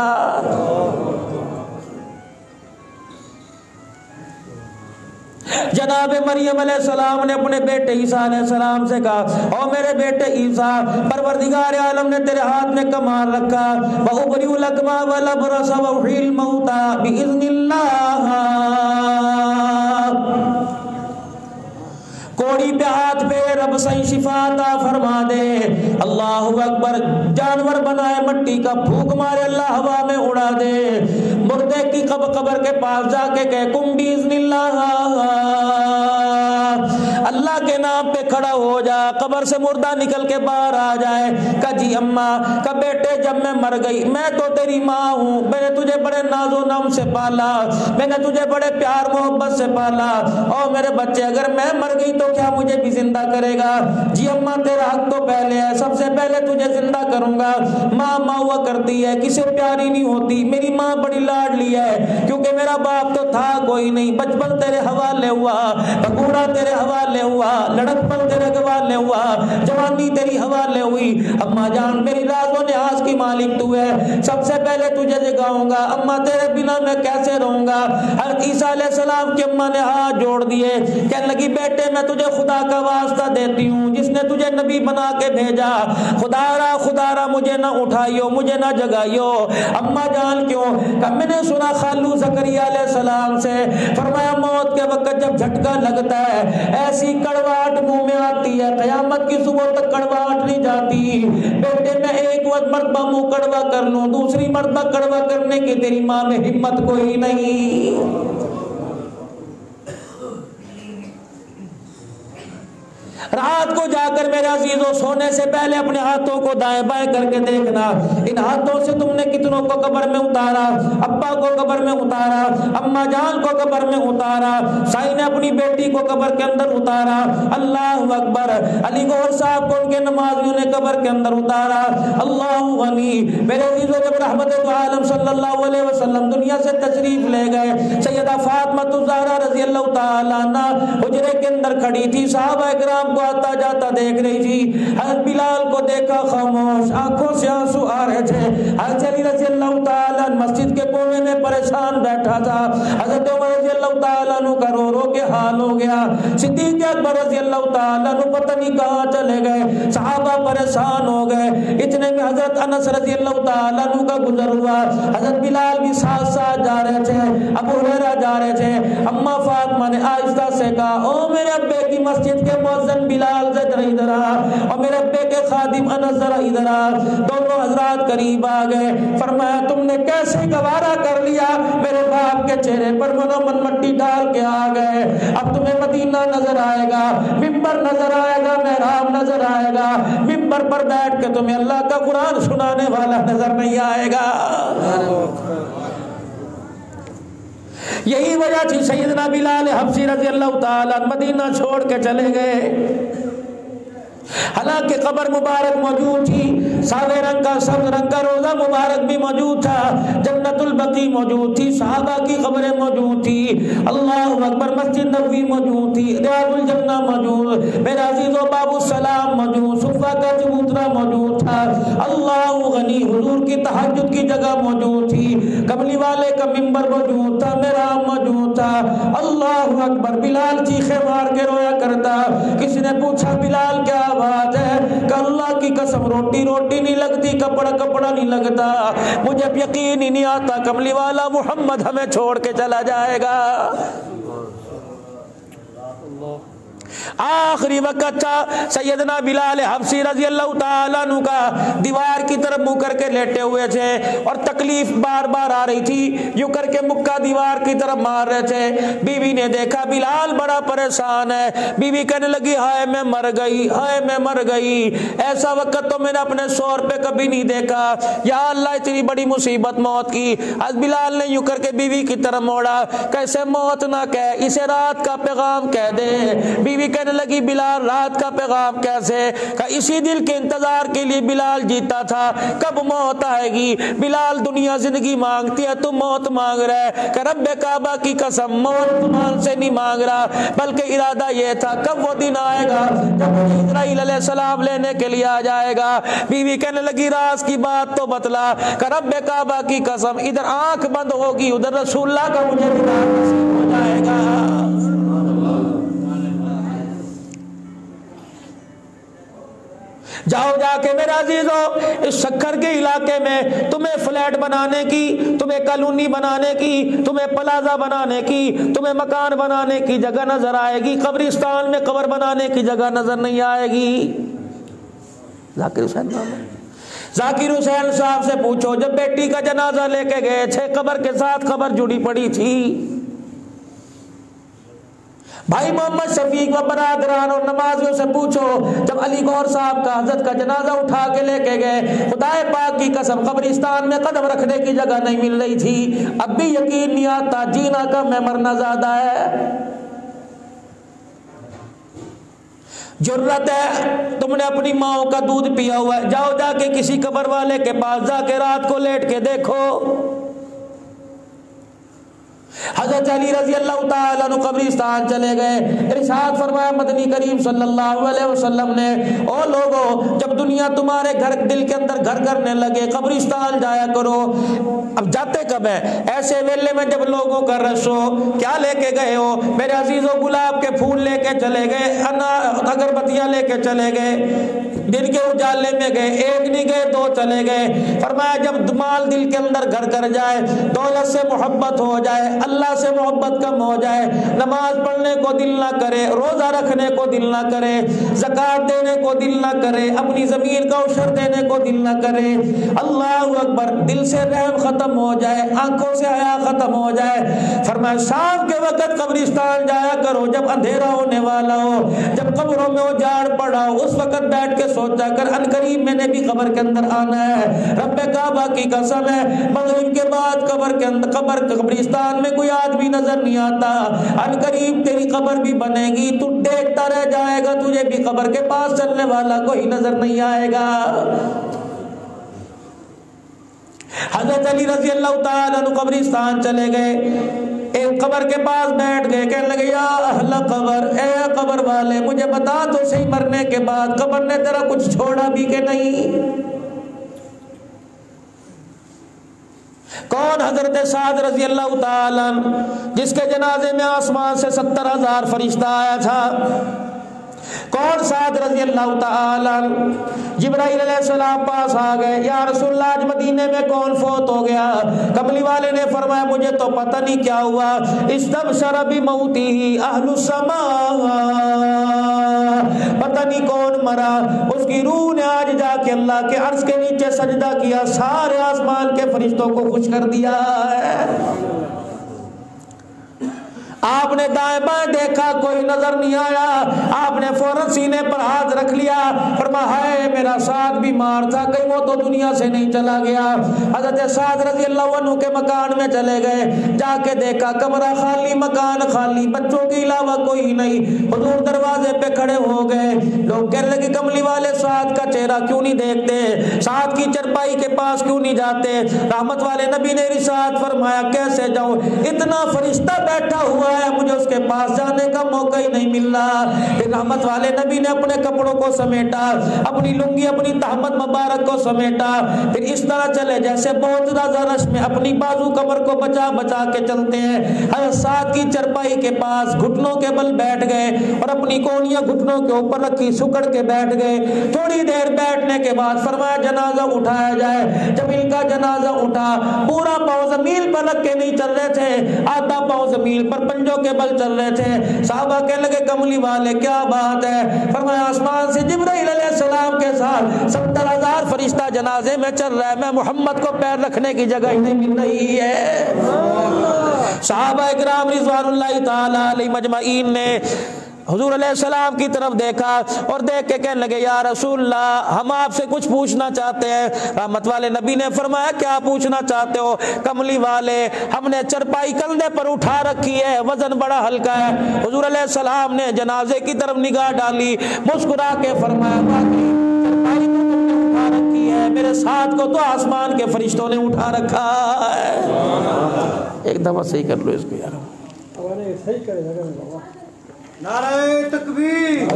جناب مریم علیہ السلام نے اپنے بیٹے عیسیٰ علیہ السلام سے کہا او میرے بیٹے عیسیٰ، پروردگار عالم نے تیرے ہاتھ میں کمال رکھا، وَأُبْرِئُ الْأَكْمَحَ وَالْأَبْرَصَ وَأُحْيِي الْمَوْتَى بِإِذْنِ اللَّهِ۔ کوڑی پہ ہاتھ پہ رب صحیح شفا عطا فرما دے، اللہ اکبر، جانور بنائے مٹی کا پھونک مارے اللہ ہوا میں اڑا دے، مردے کی قبر کے پاس جا کے کہے کم باذن اللہ، اللہ کے نام پہ کھڑا ہو جا، قبر سے مردہ نکل کے باہر آ جائے، کہ جی اماں کہ بیٹے جب میں مر گئی، میں تو تیری ماں ہوں، میں نے تجھے بڑے ناز و نام سے پالا، میں نے تجھے بڑے پیار محبت سے پالا، اور میرے بچے اگر میں مر گئی تو کیا مجھے بھی زندہ کرے گا؟ جی اماں تیرا حق تو پہلے ہے، سب سے پہلے تجھے زندہ کروں گا۔ ماں ماں ہوا کرتی ہے، کسی پیاری نہیں ہوتی، میری ماں بڑی لاڈلی ہے، کیونکہ میرا باپ تو تھا کوئی نہیں، بچپن تیرے حوالے ہوا، بوڑھا تیرے حوالے ہوا، ہوا، لڑکپن تیرے حوالے ہوا، جوانی تیری حوالے ہوئی۔ اماں جان میری راز و نیاز کی مالک تو ہے، سب سے پہلے تجھے جگاؤں گا، اماں تیرے بنا میں کیسے رہوں گا؟ حضرت عیسیٰ علیہ السلام کی اماں نے ہاتھ جوڑ دیے، کہنے لگی بیٹے میں تجھے خدا کا واسطہ دیتی ہوں جس نے تجھے نبی بنا کے بھیجا، خدا را مجھے نہ اٹھائیو، مجھے نہ جگائیو۔ اماں جان کیوں؟ کہ میں نے سنا خالو زکریا علیہ السلام سے، فرمایا موت کے وقت جب جھٹکا لگتا ہے ایسی کڑواہٹ منہ میں آتی ہے، قیامت کی صبح تک کڑواہٹ نہیں جاتی۔ بیٹے میں ایک وقت مرتبہ منہ کڑوا کر لوں، دوسری مرتبہ کڑوا کرنے کی تیری ماں میں ہمت کوئی نہیں۔ رات کو جا کر میرے عزیزوں سونے سے پہلے اپنے ہاتھوں کو دائیں بائیں کر کے دیکھنا، ان ہاتھوں سے تم نے کتنوں کو قبر میں اتارا، ابا کو قبر میں اتارا، اماں جان کو قبر میں اتارا، سائی نے اپنی بیٹی کو قبر کے اندر اتارا، اللہ اکبر، علی گوہر صاحب کو ان کے نمازیوں نے قبر کے اندر اتارا، اللہ غنی۔ میرے عزیزوں جب رحمت عالم صلی اللہ علیہ وسلم دنیا سے تشریف لے گئے، سیدہ فاطمہ الزہرا رضی اللہ تعالیٰ عنہ حجرے کے اندر کھڑی تھی، صحابہ کرام کو آتا جاتا دیکھ رہی تھی۔ حضرت بلال کو دیکھا خاموش، آنکھوں سے آنسو آ رہے تھے۔ حضرت علی رضی اللہ تعالیٰ مسجد کے کونے میں پریشان بیٹھا تھا، حضرت عمر رضی اللہ تعالیٰ عنہ کا رو رو کے حال ہو گیا، صدیق اکبر رضی اللہ تعالیٰ عنہ پتہ نہیں کہاں چلے گئے، صحابہ پریشان ہو گئے۔ اتنے میں حضرت انس رضی اللہ تعالیٰ عنہ کا گزر ہوا، حضرت بلال بھی ساتھ ساتھ جا رہے تھے، ابو ہریرہ جا رہے تھے۔ اماں فاطمہ نے آہستہ سے کہا او میرے ابے کی مسجد کے مؤذن بلال ذرا ادھر آ، اور میرے ابے کے خادم انس ذرا ادھر آ۔ دونوں حضرات قریب آ گئے، فرمایا تم نے کیسے گوارا کر لیا، میرے باپ کے چہرے پر منومن مٹی ڈال کے آ گئے، اب تمہیں مدینہ نظر آئے گا، ممبر نظر آئے گا، محراب نظر آئے گا، ممبر پر بیٹھ کے تمہیں اللہ کا قرآن سنانے والا نظر نہیں آئے گا۔ یہی وجہ تھی سیدنا بلال حبشی رضی اللہ تعالیٰ مدینہ چھوڑ کے چلے گئے۔ حالانکہ قبر مبارک موجود تھی، ساوے رنگ کا سبز رنگ کا روزہ مبارک بھی موجود تھا، جنت البقیع موجود تھی، صحابہ کی قبریں موجود تھی، اللہ اکبر، مسجد نبوی موجود تھی، ریاض الجنہ موجود، میرے عزیزو باب السلام موجود، صفہ کا چبوترا موجود تھا، اللہ غنی، حضور کی تہجد کی جگہ موجود تھی، کملی والے کا ممبر موجود تھا، محراب موجود تھا، اللہ اکبر۔ بلال چیخے مار کے رویا کرتا، کسی نے پوچھا بلال کیا بات ہے؟ کہ اللہ کی قسم روٹی روٹی نہیں لگتی، کپڑا کپڑا نہیں لگتا، مجھے یقین ہی نہیں آتا کملی والا محمد ہمیں چھوڑ کے چلا جائے گا۔ آخری وقت تھا، سیدنا بلال حبشی رضی اللہ تعالیٰ عنہ کا دیوار کی طرف منہ کر کے لیٹے ہوئے تھے، اور تکلیف بار بار آ رہی تھی، یوں کر کے مکہ دیوار کی طرف مار رہے تھے۔ بیوی نے دیکھا بلال بڑا پریشان ہے، بیوی کہنے لگی ہائے میں مر گئی، ہائے میں مر گئی، ایسا وقت تو میں نے اپنے شوہر پہ کبھی نہیں دیکھا، یا اللہ اتنی بڑی مصیبت موت کی۔ از بلال نے یوں کر کے بیوی کی طرف موڑا، کیسے موت نہ کہہ، اسے رات کا پیغام کہہ دے۔ بیوی کہنے لگی بلال رات کا پیغام کیسے؟ کہ اسی دل کے انتظار کے لیے بلال جیتا تھا، کب موت آئے گی؟ بلال دنیا زندگی مانگتی ہے، تو موت مانگ رہا ہے، کہ رب کعبہ کی قسم موت تمہان سے نہیں مانگ رہا، بلکہ ارادہ یہ تھا کب وہ دن آئے گا جب اسرائیل علیہ السلام لینے کے لیے آ جائے گا۔ بیوی کہنے لگی راز کی بات تو بتلا، کہ رب کعبہ کی قسم ادھر آنکھ بند ہوگی ادھر رسول اللہ کا مجھے دیدار نصیب ہو جائے گا۔ جاؤ جا کے میرے عزیزو اس شکر کے علاقے میں تمہیں فلیٹ بنانے کی، تمہیں کالونی بنانے کی، تمہیں پلازا بنانے کی، تمہیں مکان بنانے کی جگہ نظر آئے گی، قبرستان میں قبر بنانے کی جگہ نظر نہیں آئے گی۔ ذاکر حسین ذاکر حسین صاحب سے پوچھو، جب بیٹی کا جنازہ لے کے گئے تھے قبر کے ساتھ خبر جڑی پڑی تھی۔ بھائی محمد شفیق و برادران اور نمازیوں سے پوچھو، جب علی گوہر صاحب کا حضرت کا جنازہ اٹھا کے لے کے گئے، خدا پاک کی قسم قبرستان میں قدم رکھنے کی جگہ نہیں مل رہی تھی، اب بھی یقین نہیں آتا جینا کم ہے مرنا زیادہ ہے۔ جرت ہے تم نے اپنی ماں کا دودھ پیا ہوا ہے، جاؤ جا کے کسی قبر والے کے پاس جا کے رات کو لیٹ کے دیکھو۔ حضرت علی رضی اللہ تعالیٰ عنہ قبرستان چلے گئے. ارشاد فرمایا مدنی کریم صلی اللہ علیہ وسلم نے او لوگو جب دنیا تمہارے گھر دل کے اندر گھر کرنے لگے قبرستان جایا کرو. اب جاتے کب ہیں؟ ایسے ویلے میں جب لوگوں کا رش ہو. کیا لے کے گئے ہو میرے عزیزوں؟ گلاب کے پھول لے کے چلے گئے, اگربتیاں لے کے چلے گئے, دن کے اجالے میں گئے, ایک نہیں گئے دو چلے گئے. فرمایا جب مال دل کے اندر گھر کر جائے, دولت سے محبت ہو جائے, اللہ سے محبت کم ہو جائے, نماز پڑھنے کو دل نہ کرے, روزہ رکھنے کو دل نہ کرے, زکات دینے کو دل نہ کرے, اپنی زمین کا عشر دینے کو دل نہ کرے, اللہ اکبر, دل سے رحم ختم ہو جائے, آنکھوں سے حیا ختم ہو جائے. فرمایا شام کے وقت قبرستان جایا کرو جب اندھیرا ہونے والا ہو, جب قبروں میں اجاڑ پڑا ہو, اس وقت بیٹھ کے سوچا کر ان قریب میں نے بھی قبر کے اندر آنا ہے. رب کعبہ کی قسم ہے مغرب کے بعد قبر کے اندر قبرستان میں کوئی آدمی نظر نہیں آتا. ان قریب تیری قبر بھی بنے گی, تو دیکھتا رہ جائے گا, تجھے بھی قبر کے پاس چلنے والا کوئی نظر نہیں آئے گا. حضرت علی رضی اللہ تعالیٰ عنہ قبرستان چلے گئے, ایک قبر کے پاس بیٹھ گئے, کہنے لگے یا اہل قبر, اے قبر والے مجھے بتا تو صحیح مرنے کے بعد قبر نے تیرا کچھ چھوڑا بھی کہ نہیں؟ کون؟ حضرت سعد رضی اللہ تعالیٰ عنہ جس کے جنازے میں آسمان سے 70,000 فرشتہ آیا تھا. کون؟ سعد رضی اللہ تعالیٰ عنہ. جبرائیل علیہ السلام پاس آ گئے, یا رسول اللہ آج مدینے میں کون فوت ہو گیا؟ کملی والے نے فرمایا مجھے تو پتہ نہیں کیا ہوا. استبشر بموتہ اہل السماء, پتہ نہیں کون مرا, اس کی روح نے آج جا کے اللہ کے عرش کے نیچے سجدہ کیا, سارے آسمان کے فرشتوں کو خوش کر دیا ہے. آپ نے دائیں بائیں دیکھا, کوئی نظر نہیں آیا. آپ نے فوراً سینے پر ہاتھ رکھ لیا, فرمایا ہے میرا ساتھ بیمار تھا, کہیں وہ تو دنیا سے نہیں چلا گیا. حضرت سعد رضی اللہ عنہ کے مکان میں چلے گئے, جا کے دیکھا کمرہ خالی, مکان خالی, بچوں کے علاوہ کوئی نہیں. حضور دروازے پہ کھڑے ہو گئے. لوگ کہنے لگے کملی والے سعد کا چہرہ کیوں نہیں دیکھتے, سعد کی چرپائی کے پاس کیوں نہیں جاتے؟ رحمت والے نبی نے ارشاد فرمایا کیسے جاؤں, اتنا فرشتہ بیٹھا ہوا ہے, مجھے اس کے پاس جانے کا موقع ہی نہیں مل رہا. پھر رحمت والے نبی نے اپنے کپڑوں کو سمیٹا, اپنی لنگی اپنی تہمت مبارک کو سمیٹا, پھر اس طرح چلے جیسے بہت زیادہ رش میں اپنی بازو کمر کو بچا بچا کے چلتے ہیں. حضرت سعد کی چرپائی کے پاس گھٹنوں کے بل بیٹھ گئے اور اپنی کونیاں گھٹنوں کے اوپر رکھی, سکڑ کے بیٹھ گئے. تھوڑی دیر بیٹھنے کے بعد فرمایا جنازہ اٹھایا جائے. جب ان کا جنازہ اٹھا, پورا پاؤں زمین پر رکھ کے نہیں چل رہے تھے, آدھا پاؤں زمین پر پنجوں کے بل چل رہے تھے. صحابہ کہنے لگے کملی والے کیا بات ہے؟ فرمایا آسمان سے جبرائیل علیہ السلام کے ساتھ 70,000 فرشتہ جنازے میں چل رہا ہے, میں محمد کو پیر رکھنے کی جگہ ہی نہیں مل رہی ہے. صحابہ کرام رضوان اللہ تعالی علیہ مجمعین نے حضور علیہ السلام کی طرف دیکھا اور دیکھ کے کہنے لگے یا رسول اللہ ہم آپ سے کچھ پوچھنا چاہتے ہیں. رحمت والے نبی نے فرمایا کیا پوچھنا چاہتے ہو؟ کملی والے ہم نے چرپائی کندھے پر اٹھا رکھی ہے, وزن بڑا ہلکا ہے. حضور علیہ السلام نے جنازے کی طرف نگاہ ڈالی, مسکرا کے فرمایا باقی چرپائی کو تم نے اٹھا رکھی ہے, میرے ساتھ کو تو آسمان کے فرشتوں نے اٹھا رکھا ہے. ایک دفعہ صحیح کر لو اس کو یار, صحیح کرے. نعرہ تکبیر,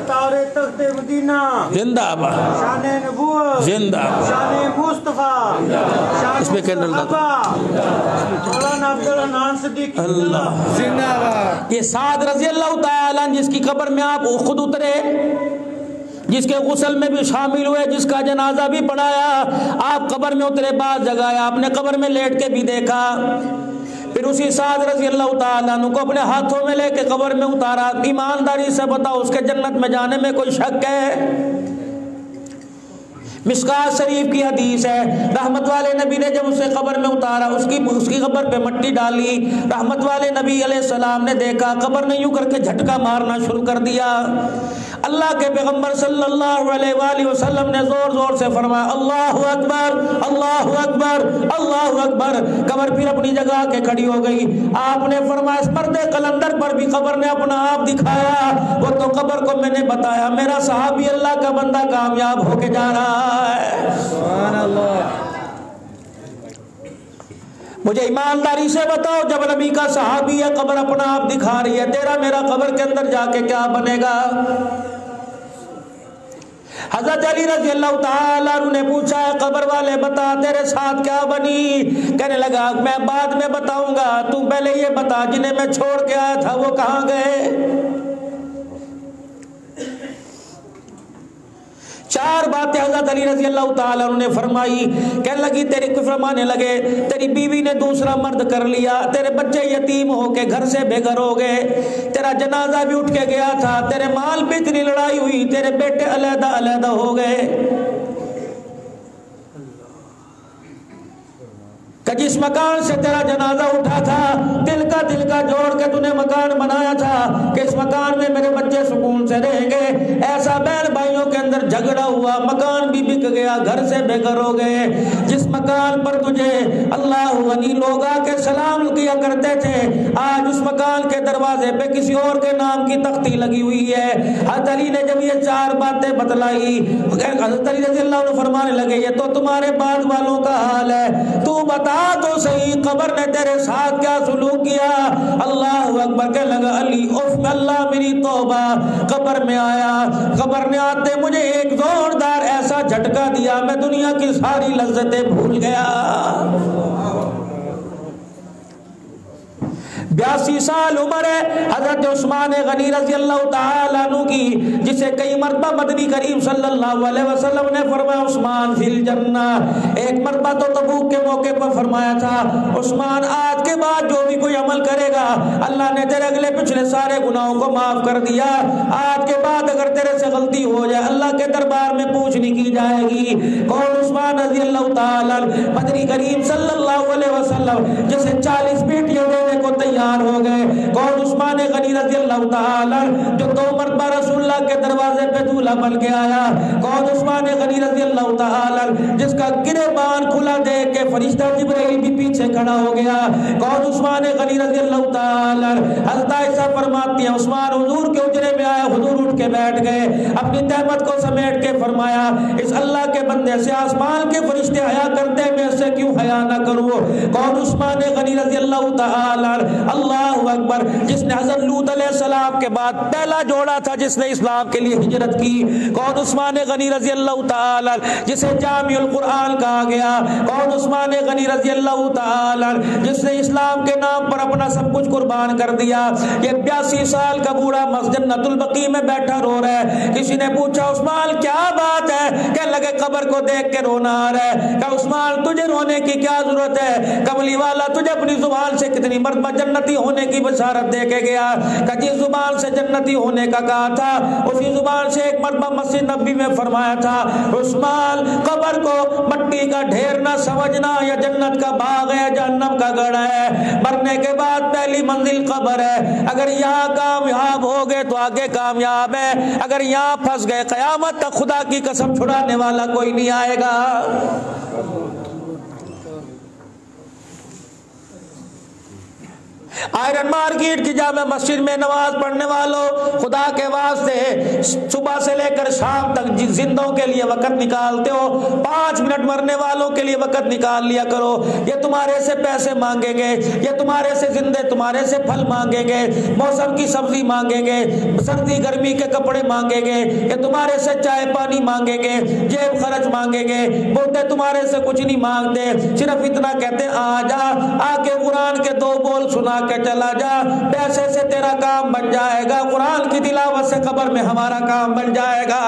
تارے تخت مدینہ زندہ باد, شان نبوت زندہ باد, شان مصطفیٰ, اس میں کینڈل مولانا عبدالرحمن صدیقی اللہ زندہ باد. یہ سعد رضی اللہ تعالیٰ جس کی قبر میں آپ خود اترے, جس کے غسل میں بھی شامل ہوئے, جس کا جنازہ بھی پڑھایا, آپ قبر میں اترے, بعض جگہ آپ نے قبر میں لیٹ کے بھی دیکھا. پھر اسی سعد رضی اللہ تعالیٰ عنہ کو اپنے ہاتھوں میں لے کے قبر میں اتارا. ایمانداری سے بتاؤ اس کے جنت میں جانے میں کوئی شک ہے؟ مشکات شریف کی حدیث ہے, رحمت والے نبی نے جب اسے قبر میں اتارا, اس کی قبر پہ مٹی ڈالی. رحمت والے نبی علیہ السلام نے دیکھا قبر نے یوں کر کے جھٹکا مارنا شروع کر دیا. اللہ کے پیغمبر صلی اللہ علیہ وآلہ وسلم نے زور زور سے فرمایا اللہ اکبر, اللہ اکبر, اللہ اکبر. قبر پھر اپنی جگہ کے کھڑی ہو گئی. آپ نے فرمایا اس پردے قلندر پر بھی قبر نے اپنا آپ دکھایا, وہ تو قبر کو میں نے بتایا میرا صحابی اللہ کا بندہ کامیاب ہو کے جا رہا ہے. سبحان اللہ. مجھے ایمانداری سے بتاؤ، جب نبی کا صحابی ہے قبر اپنا آپ دکھا رہی ہے، تیرا میرا قبر کے اندر جا کے کیا بنے گا؟ حضرت علی رضی اللہ تعالیٰ عنہ نے پوچھا ہے قبر والے بتا تیرے ساتھ کیا بنی؟ کہنے لگا میں بعد میں بتاؤں گا، تو پہلے یہ بتا جنہیں میں چھوڑ کے آیا تھا وہ کہاں گئے؟ چار باتیں حضرت علی رضی اللہ تعالیٰ عنہ نے فرمائی. کہنے لگی تیری فرمانے لگے تیری بیوی نے دوسرا مرد کر لیا، تیرے بچے یتیم ہو کے گھر سے بے گھر ہو گئے، تیرا جنازہ بھی اٹھ کے گیا تھا، تیرے مال پہ اتنی لڑائی ہوئی، تیرے بیٹے علیحدہ علیحدہ ہو گئے، کہ جس مکان سے تیرا جنازہ اٹھا تھا دل کا جوڑ کے تو نے مکان بنایا تھا کہ اس مکان میں میرے بچے سکون سے رہیں گے، ایسا بہن بھائیوں کے اندر جھگڑا ہوا، مکان بھی بک گیا، گھر سے بے گھر ہو گئے، جس مکان پر تجھے اللہ غنی لوگ آ کے سلام کیا کرتے تھے آج اس مکان کے دروازے پہ کسی اور کے نام کی تختی لگی ہوئی ہے. حضرت علی نے جب یہ چار باتیں بتلائی، حضرت علی رضی اللہ عنہ فرمانے لگے یہ تو تمہارے بعد والوں کا حال ہے، تو بتا تو صحیح قبر نے تیرے ساتھ کیا سلوک کیا؟ اللہ اکبر کہنے لگا علی اف اللہ میری توبہ. قبر میں آیا، قبر میں آتے مجھے ایک زوردار ایسا جھٹکا دیا میں دنیا کی ساری لذتیں بھول گیا. 82 سال عمر ہے حضرت عثمان غنی رضی اللہ تعالیٰ عنہ کی، جسے کئی مرتبہ مدنی کریم صلی اللہ علیہ وسلم نے فرمایا عثمان فی الجنہ. ایک مرتبہ تو تبوک کے موقع پر فرمایا تھا عثمان آج کے بعد جو بھی کوئی عمل کرے گا اللہ نے تیرے اگلے پچھلے سارے گناہوں کو معاف کر دیا، آج کے بعد اگر تیرے سے غلطی ہو جائے اللہ کے دربار میں پوچھ نہیں کی جائے گی. کون؟ عثمان رضی اللہ تعالیٰ مدنی کریم صلی اللہ علیہ وسلم جسے 40 بیٹیاں دینے کو تیار ہو گئے. کون؟ عثمان غنی رضی اللہ تعالیٰ جو 2 مرتبہ رسول اللہ کے دروازے پہ دولہا بن کے آیا. کون؟ عثمان غنی رضی اللہ تعالیٰ جس کا گریبان کھلا دیکھ کے فرشتہ جبرائیل بھی پیچھے کھڑا ہو گیا. کون؟ عثمان غنی رضی اللہ تعالیٰ. حضرت عائشہ فرماتی ہیں عثمان حضور کے حجرے میں آیا، حضور اٹھ کے بیٹھ گئے، اپنی تہمت کو سمیٹ کے فرمایا اس اللہ کے بندے سے آسمان کے فرشتے حیا کرتے ہیں میں اس سے کیوں حیا نہ کروں؟ کون؟ عثمان غنی رضی اللہ تعالیٰ. اللہ اکبر جس نے حضرت لوط علیہ السلام کے بعد پہلا جوڑا تھا جس نے اسلام کے لیے ہجرت کی. کون؟ عثمان غنی رضی اللہ تعالی جسے جامع القرآن کہا گیا. کون؟ عثمان غنی رضی اللہ تعالی جس نے اسلام کے نام پر اپنا سب کچھ قربان کر دیا. یہ 82 سال کا بوڑھا مسجد جنت البقیع میں بیٹھا رو رہا ہے. کسی نے پوچھا عثمان کیا بات ہے؟ کہنے لگے قبر کو دیکھ کے رونا آ رہا ہے. کہ عثمان تجھے رونے کی کیا ضرورت ہے؟ کملی والا تجھے اپنی زبان سے کتنی مرتبہ جنتی ہونے کی بشارت دے کے گیا کہ جس زبان سے جنتی ہونے کا کہا تھا اسی زبان سے ایک مرتبہ مسجد نبی میں فرمایا تھا عثمان قبر کو مٹی کا ڈھیر نہ سمجھنا، یا جنت کا باغ ہے جہنم کا گڑھ ہے، مرنے کے بعد پہلی منزل قبر ہے. اگر یہاں کامیاب ہو گئے تو آگے کامیاب ہے، اگر یہاں پھنس گئے قیامت تک خدا کی قسم چھڑانے والا کوئی نہیں آئے گا. آئرن مارکیٹ کی جامع مسجد میں نماز پڑھنے والوں خدا کے واسطے صبح سے لے کر شام تک زندوں کے لیے وقت نکالتے ہو، 5 منٹ مرنے والوں کے لیے وقت نکال لیا کرو. یہ تمہارے سے پیسے مانگیں گے، یہ تمہارے سے زندے تمہارے سے پھل مانگیں گے، موسم کی سبزی مانگیں گے، سردی گرمی کے کپڑے مانگیں گے، یہ تمہارے سے چائے پانی مانگیں گے، جیب خرچ مانگیں گے. بولتے تمہارے سے کچھ نہیں مانگتے، صرف اتنا کہتے ہیں آ جا آ کے قرآن کے 2 بول سنا کے چلا جا، پیسے سے تیرا کام بن جائے گا، قرآن کی تلاوت سے قبر میں ہمارا کام بن جائے گا.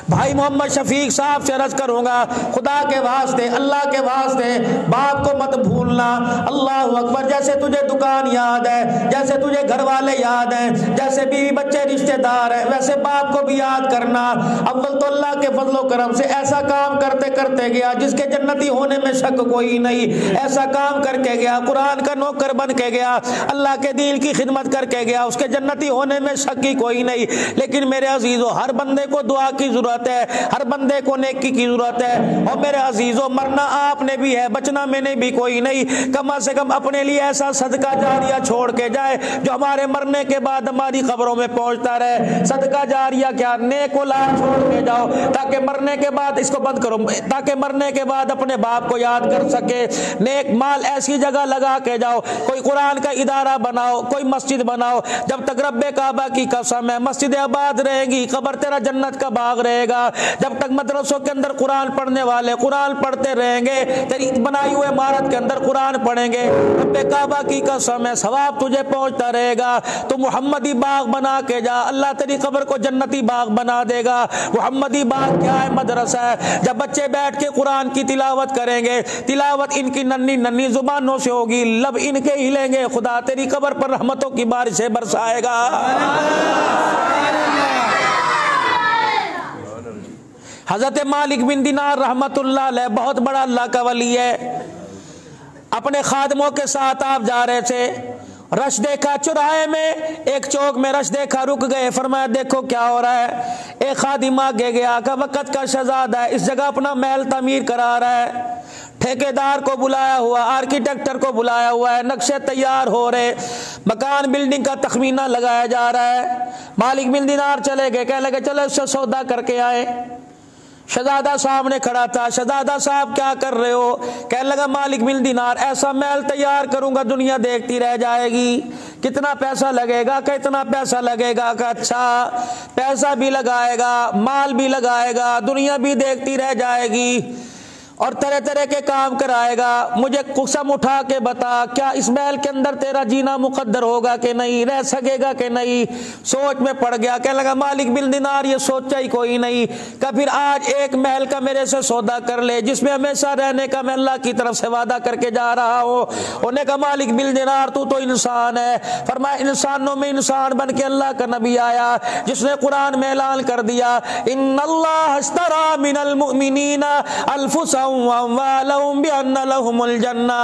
بھائی محمد شفیق صاحب سے عرض کروں گا خدا کے واسطے اللہ کے واسطے باپ کو مت بھولنا. اللہ اکبر. جیسے تجھے دکان یاد ہے، جیسے تجھے گھر والے یاد ہیں، جیسے بیوی بچے رشتہ دار ہیں، ویسے باپ کو بھی یاد کرنا. اول تو اللہ کے فضل و کرم سے ایسا کام کرتے کرتے گیا جس کے جنتی ہونے میں شک کوئی نہیں، ایسا کام کر کے گیا، قرآن کا نوکر بن کے گیا، اللہ کے دین کی خدمت کر کے گیا، اس کے جنتی ہونے میں شک ہی کوئی نہیں. لیکن میرے عزیزو ہر بندے کو دعا کی ضرورت ضرورت ہے، ہر بندے کو نیکی کی ضرورت ہے۔ اور میرے عزیزوں، مرنا آپ نے بھی ہے، بچنا میں نے بھی کوئی نہیں، کم از کم اپنے لیے ایسا صدقہ جاریہ چھوڑ کے جائے جو ہمارے مرنے کے بعد ہماری قبروں میں پہنچتا رہے۔ صدقہ جاریہ کیا؟ نیک اولاد چھوڑ کے جاؤ تاکہ مرنے کے بعد، اس کو بند کرو، تاکہ مرنے کے بعد اپنے باپ کو یاد کر سکے۔ نیک مال ایسی جگہ لگا کے جاؤ، کوئی قرآن کا ادارہ بناؤ، کوئی مسجد بناؤ۔ جب تک رب کعبہ کی قسم ہے مسجد آباد رہے گی، قبر تیرا جنت کا باغ رہے گا۔ جب تک مدرسوں کے اندر قرآن پڑھنے والے قرآن پڑھتے رہیں گے، تیری بنائی ہوئے عمارت کے اندر قرآن پڑھیں گے، رب کعبہ کی قسم ہے ثواب تجھے پہنچتا رہے گا۔ تو محمدی باغ بنا کے جا، اللہ تیری قبر کو جنتی باغ بنا دے گا۔ محمدی باغ کیا ہے؟ مدرسہ ہے۔ جب بچے بیٹھ کے قرآن کی تلاوت کریں گے، تلاوت ان کی ننھی ننھی زبانوں سے ہوگی، لب ان کے ہلیں گے، خدا تیری قبر پر رحمتوں کی بارشیں برسائے گا۔ حضرت مالک بن دینار رحمت اللہ علیہ بہت بڑا اللہ کا ولی ہے، اپنے خادموں کے ساتھ آپ جا رہے تھے، رش دیکھا چوراہے میں، ایک چوک میں رش دیکھا، رک گئے، فرمایا دیکھو کیا ہو رہا ہے۔ ایک خادم آگے گیا کہ وقت کا شہزادہ ہے، اس جگہ اپنا محل تعمیر کرا رہا ہے، ٹھیکیدار کو بلایا ہوا، آرکیٹیکٹر کو بلایا ہوا ہے، نقشے تیار ہو رہے، مکان بلڈنگ کا تخمینہ لگایا جا رہا ہے۔ مالک بن دینار چلے گئے، کہنے لگے چلو اس سے سودا کر کے آئے۔ شہزادہ صاحب نے کھڑا تھا، شہزادہ صاحب کیا کر رہے ہو؟ کہنے لگا مالک بن دینار ایسا محل تیار کروں گا دنیا دیکھتی رہ جائے گی، کتنا پیسہ لگے گا؟ کہ اتنا پیسہ لگے گا۔ کہ اچھا، پیسہ بھی لگائے گا، مال بھی لگائے گا، دنیا بھی دیکھتی رہ جائے گی اور طرح طرح کے کام کرائے گا، مجھے قسم اٹھا کے بتا کیا اس محل کے اندر تیرا جینا مقدر ہوگا کہ نہیں، رہ سکے گا کہ نہیں؟ سوچ میں پڑ گیا، کہنے لگا مالک بن دینار یہ سوچا ہی کوئی نہیں، کہ پھر آج ایک محل کا میرے سے سودا کر لے جس میں ہمیشہ رہنے کا میں اللہ کی طرف سے وعدہ کر کے جا رہا ہوں۔ انہوں نے کہا مالک بن دینار تو انسان ہے۔ فرمایا انسانوں میں انسان بن کے اللہ کا نبی آیا جس نے قرآن میں اعلان کر دیا ان اللہ اشترى من المؤمنین انفسهم واموالهم بان لهم الجنہ،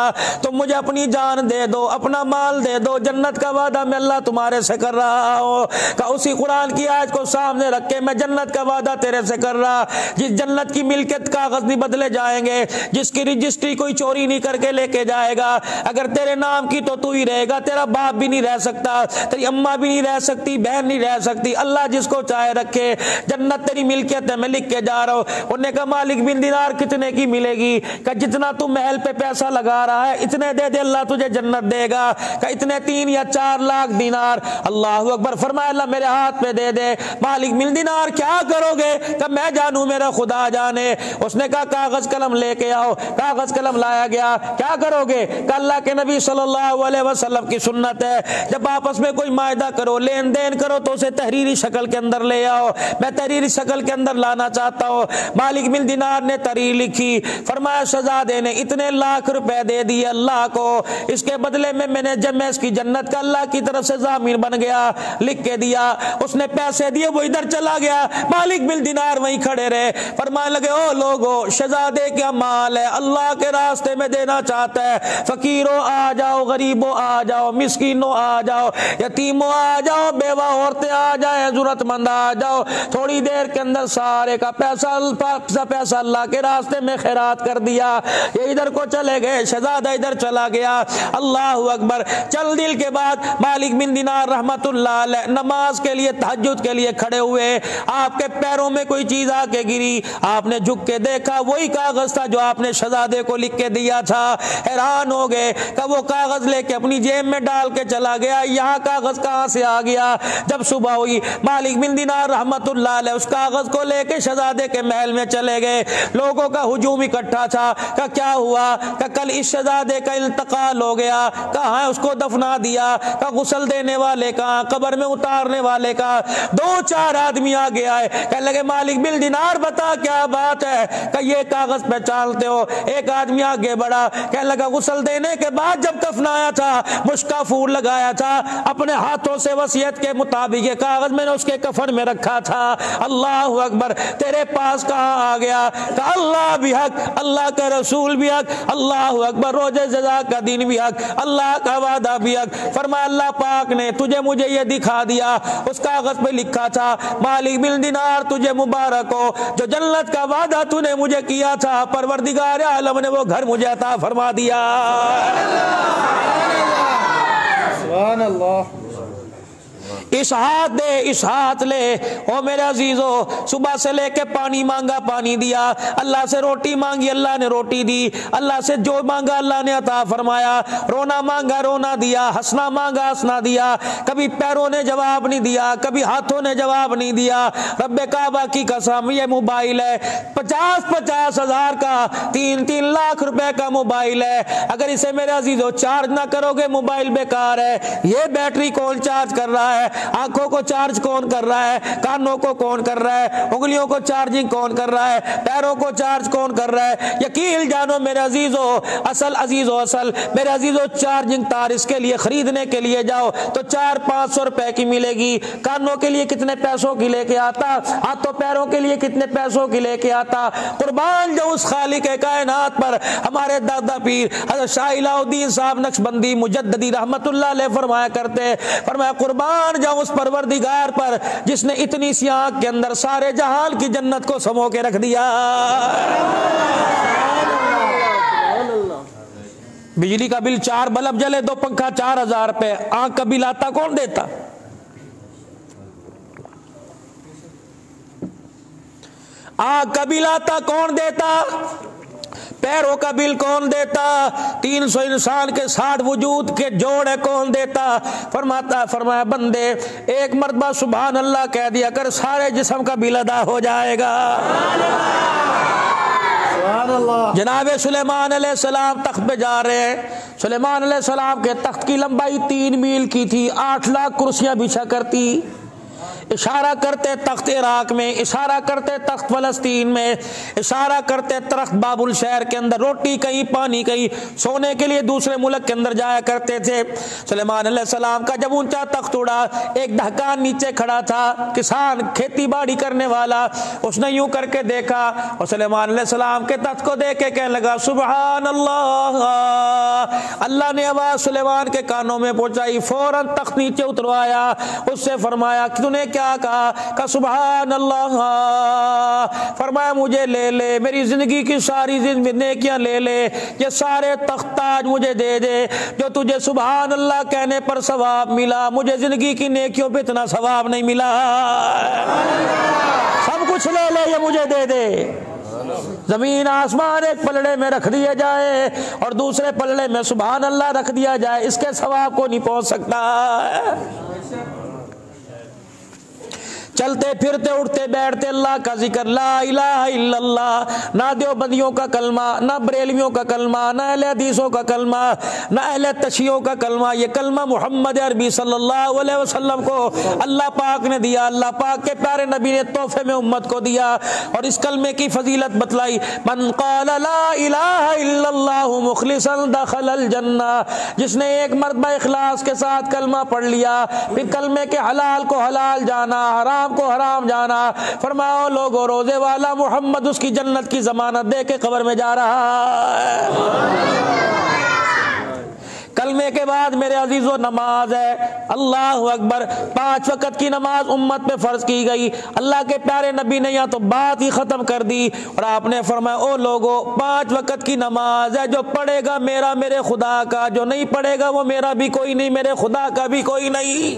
تم مجھے اپنی جان دے دو، اپنا مال دے دو، جنت کا وعدہ میں اللہ تمہارے سے کر رہا ہوں۔ کہ اسی قرآن کی آیت کو سامنے رکھ کے میں جنت کا وعدہ تیرے سے کر رہا، جس جنت کی ملکیت کاغذ نہیں بدلے جائیں گے، جس کی رجسٹری کوئی چوری نہیں کر کے لے کے جائے گا، اگر تیرے نام کی تو ہی رہے گا، تیرا باپ بھی نہیں رہ سکتا، تیری اماں بھی نہیں رہ سکتی، بہن نہیں رہ سکتی، اللہ جس کو چاہے رکھے، جنت تیری ملکیت ہے، میں لکھ کے جا رہا ہوں۔ انہوں نے کہا مالک بن دینار کتنے کی ملے گی؟ کہ جتنا تو محل پہ پیسہ لگا رہا ہے اتنے دے دے، اللہ تجھے جنت دے گا۔ کہ اتنے 3 یا 4 لاکھ دینار۔ اللہ اکبر، فرمایا اللہ میرے ہاتھ پہ دے دے۔ مالک بن دینار کیا کرو گے؟ کہ میں جانوں میرا خدا جانے۔ اس نے کہا کاغذ قلم لے کے آؤ، کاغذ قلم لایا گیا۔ کیا کرو گے؟ کہ اللہ کے نبی صلی اللہ علیہ وسلم کی سنت ہے جب آپس میں کوئی معاہدہ کرو، لین دین کرو تو اسے تحریری شکل کے اندر لے آؤ، میں تحریری شکل کے اندر لانا چاہتا ہوں۔ مالک بن دینار نے تحریر لکھی، فرمایا شہزادے نے اتنے لاکھ روپے دے دیے اللہ کو، اس کے بدلے میں نے جب میں اس کی جنت کا اللہ کی طرف سے ضامن بن گیا، لکھ کے دیا۔ اس نے پیسے دیے، وہ ادھر چلا گیا، مالک بن دینار وہیں کھڑے رہے، فرمانے لگے او لوگو شہزادے کا مال ہے، اللہ کے راستے میں دینا چاہتا ہے، فقیروں آ جاؤ، غریبوں آ جاؤ، مسکینوں آ جاؤ، یتیموں آ جاؤ، بیوہ عورتیں آ جائیں، ضرورت مند آ جاؤ، تھوڑی دیر کے اندر سارے کا پیسہ اللہ کے راستے میں خیرات کر دیا۔ یہ ادھر کو چلے گئے، شہزادہ ادھر چلا گیا۔ اللہ اکبر، چل دل کے بعد مالک بن دینار رحمت اللہ علیہ نماز کے لیے، تہجد کے لیے کھڑے ہوئے، آپ کے پیروں میں کوئی چیز آ کے گری، آپ نے جھک کے دیکھا وہی کاغذ تھا جو آپ نے شہزادے کو لکھ کے دیا تھا۔ حیران ہو گئے کہ وہ کاغذ لے کے اپنی جیب میں ڈال کے چلا گیا، یہاں کاغذ کہاں سے آ گیا؟ جب صبح ہوئی مالک بن دینار رحمت اللہ علیہ اس کاغذ کو لے کے شہزادے کے محل میں چلے گئے۔ لوگوں کا ہجوم اکٹھا تھا کہ کیا ہوا؟ کہ کل اس شہزادے کا انتقال ہو گیا، کہاں ہے اس کو دفنا دیا؟ کہ غسل دینے والے کہاں، قبر میں اتارنے والے کہاں؟ 2-4 آدمی آگے آئے، کہنے لگے مالک بن دینار بتا کیا بات ہے؟ کہ یہ کاغذ پہچانتے ہو؟ ایک آدمی آگے بڑھا، کہنے لگا غسل دینے کے بعد جب دفنایا تھا، مشکا پھول لگایا تھا، اپنے ہاتھوں سے وصیت کے مطابق یہ کاغذ میں نے اس کے کفن میں رکھا تھا۔ اللہ اکبر، تیرے پاس کہاں آ گیا؟ کہ اللہ بھی حق, اللہ کا رسول بھی حق, اللہ اکبر, روزے جزا کا دن بھی حق, اللہ کا وعدہ بھی حق. فرمایا اللہ پاک نے تجھے مجھے یہ دکھا دیا, اس کاغذ پہ لکھا تھا مالک بن دینار تجھے مبارک ہو, جو جنت کا وعدہ تو نے مجھے کیا تھا پروردگار عالم نے وہ گھر مجھے عطا فرما دیا. سبحان اللہ. اس ہاتھ دے, اس ہاتھ لے. او میرے عزیزو, صبح سے لے کے پانی مانگا پانی دیا, اللہ سے روٹی مانگی اللہ نے روٹی دی, اللہ سے جو مانگا اللہ نے عطا فرمایا, رونا مانگا رونا دیا, ہنسنا مانگا ہنسنا دیا. کبھی پیروں نے جواب نہیں دیا, کبھی ہاتھوں نے جواب نہیں دیا. رب کعبہ کی قسم یہ موبائل ہے 50,000 کا, 3 لاکھ روپے کا موبائل ہے. اگر اسے میرے عزیزو چارج نہ کرو گے موبائل بیکار ہے. یہ بیٹری کون چارج کر رہا ہے, آنکھوں کو چارج کون کر رہا ہے, کانوں کو کون کر رہا ہے, انگلیوں کو چارجنگ کون کر رہا ہے, پیروں کو چارج کون کر رہا ہے. یقین جانو میرے عزیزو, اصل میرے عزیزو, چارجنگ تار اس کے لیے خریدنے کے لیے جاؤ تو 400-500 روپے کی ملے گی. کانوں کے لیے کتنے پیسوں کی لے کے آتا, ہاتھوں پیروں کے لیے کتنے پیسوں کی لے کے آتا. قربان جو اس خالق کائنات پر ہمارے دادا پیر حضرت شاہ الہ الدین صاحب نقشبندی مجددی رحمت اللہ علیہ فرمایا کرتے, فرمایا قربان جاؤں اس پروردگار پر جس نے اتنی سی آنکھ کے اندر سارے جہان کی جنت کو سمو کے رکھ دیا. بجلی کا بل 4 بلب جلے 2 پنکھا 4,000 روپے, آنکھ کا بل آتا کون دیتا؟ آنکھ کا بل آتا کون دیتا؟ پیروں کا بل کون دیتا؟ 300 انسان کے 60 وجود کے جوڑے کون دیتا؟ فرمایا بندے ایک مرتبہ سبحان اللہ کہہ دیا کر, سارے جسم کا بل ادا ہو جائے گا. جناب سلیمان علیہ السلام تخت پہ جا رہے ہیں. سلیمان علیہ السلام کے تخت کی لمبائی 3 میل کی تھی, 8 لاکھ کرسیاں بچھا کرتی. اشارہ کرتے تخت عراق میں, اشارہ کرتے تخت فلسطین میں, اشارہ کرتے تخت بابل شہر کے اندر, روٹی کہیں پانی کہیں, سونے کے لیے دوسرے ملک کے اندر جایا کرتے تھے. سلیمان علیہ السلام کا جب اونچا تخت اڑا, ایک دہقان نیچے کھڑا تھا, کسان کھیتی باڑی کرنے والا, اس نے یوں کر کے دیکھا اور سلیمان علیہ السلام کے تخت کو دیکھ کے کہنے لگا سبحان اللہ. اللہ نے آواز سلیمان کے کانوں میں پہنچائی, فوراً تخت نیچے اتروایا, اس سے فرمایا کہ تو نے کیا کہا سبحان اللہ. فرمایا مجھے لے لے, میری زندگی کی ساری نیکیاں لے لے, یہ سارے تخت تاج مجھے دے دے. جو تجھے سبحان اللہ کہنے پر ثواب ملا, مجھے زندگی کی نیکیوں پہ اتنا ثواب نہیں ملا. سب کچھ لے لے, یہ مجھے دے دے. زمین آسمان ایک پلڑے میں رکھ دیا جائے اور دوسرے پلڑے میں سبحان اللہ رکھ دیا جائے, اس کے ثواب کو نہیں پہنچ سکتا. چلتے پھرتے اٹھتے بیٹھتے اللہ کا ذکر, لا الہ الا اللہ. نہ دیوبندیوں کا کلمہ, نہ بریلویوں کا کلمہ, نہ اہل حدیثوں کا کلمہ, نہ اہل تشیعوں کا کلمہ. یہ کلمہ محمد عربی صلی اللہ علیہ وسلم کو اللہ پاک نے دیا, اللہ پاک کے پیارے نبی نے تحفے میں امت کو دیا. اور اس کلمے کی فضیلت بتلائی, من قال لا الہ الا اللہ مخلصا دخل الجنہ. جس نے ایک مرتبہ اخلاص کے ساتھ کلمہ پڑھ لیا, پھر کلمے کے حلال کو حلال جانا, حرام کو حرام جانا, فرماؤ لوگوں روزے والا محمد اس کی جنت کی ضمانت دے کے قبر میں جا رہا ہے. کلمے کے بعد میرے عزیزو نماز ہے. اللہ اکبر. 5 وقت کی نماز امت پہ فرض کی گئی. اللہ کے پیارے نبی نے یہاں تو بات ہی ختم کر دی اور آپ نے فرمایا او لوگو 5 وقت کی نماز ہے, جو پڑھے گا میرا میرے خدا کا, جو نہیں پڑھے گا وہ میرا بھی کوئی نہیں, میرے خدا کا بھی کوئی نہیں.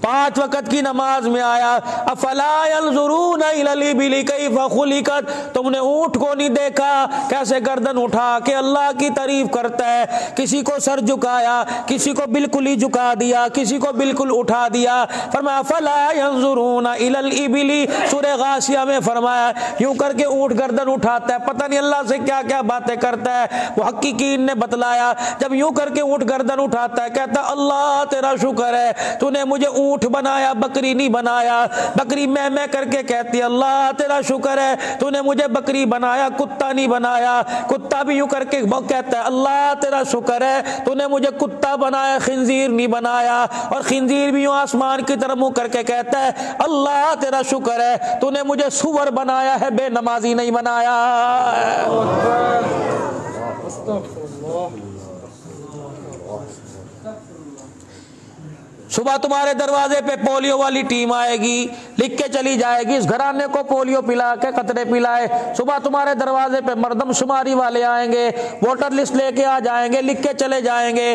5 وقت کی نماز میں آیا افلا ينظرون الى الابل كيف خلقت. تم نے اونٹ کو نہیں دیکھا کیسے گردن اٹھا کے اللہ کی تعریف کرتا ہے, کسی کو سر جھکایا, کسی کو بالکل ہی جھکا دیا, کسی کو بالکل اٹھا دیا. فرمایا افلا ينظرون الى الابل. سورہ غاشیہ میں فرمایا یوں کر کے اونٹ گردن اٹھاتا ہے, پتہ نہیں اللہ سے کیا کیا باتیں کرتا ہے. محققین نے بتلایا جب یوں کر کے اونٹ گردن اٹھاتا ہے کہتا اللہ تیرا شکر ہے تو نے مجھے اونٹ بنایا, بکری نہیں بنایا. بکری میں کر کے کہتی اللہ تیرا شکر ہے تو نے مجھے بکری بنایا, کتا نہیں بنایا. کتا بھی یوں کر کے کہتا ہے اللہ تیرا شکر ہے تو نے مجھے کتا بنایا, خنزیر نہیں بنایا. اور خنزیر بھی یوں آسمان کی طرف منہ کر کے کہتا ہے اللہ تیرا شکر ہے تو نے مجھے سور بنایا ہے, بے نمازی نہیں بنایا. صبح تمہارے دروازے پہ پولیو والی ٹیم آئے گی, لکھ کے چلی جائے گی اس گھرانے کو پولیو پلا کے قطرے پلائے. صبح تمہارے دروازے پہ مردم شماری والے آئیں گے, ووٹر لسٹ لے کے آ جائیں گے, لکھ کے چلے جائیں گے,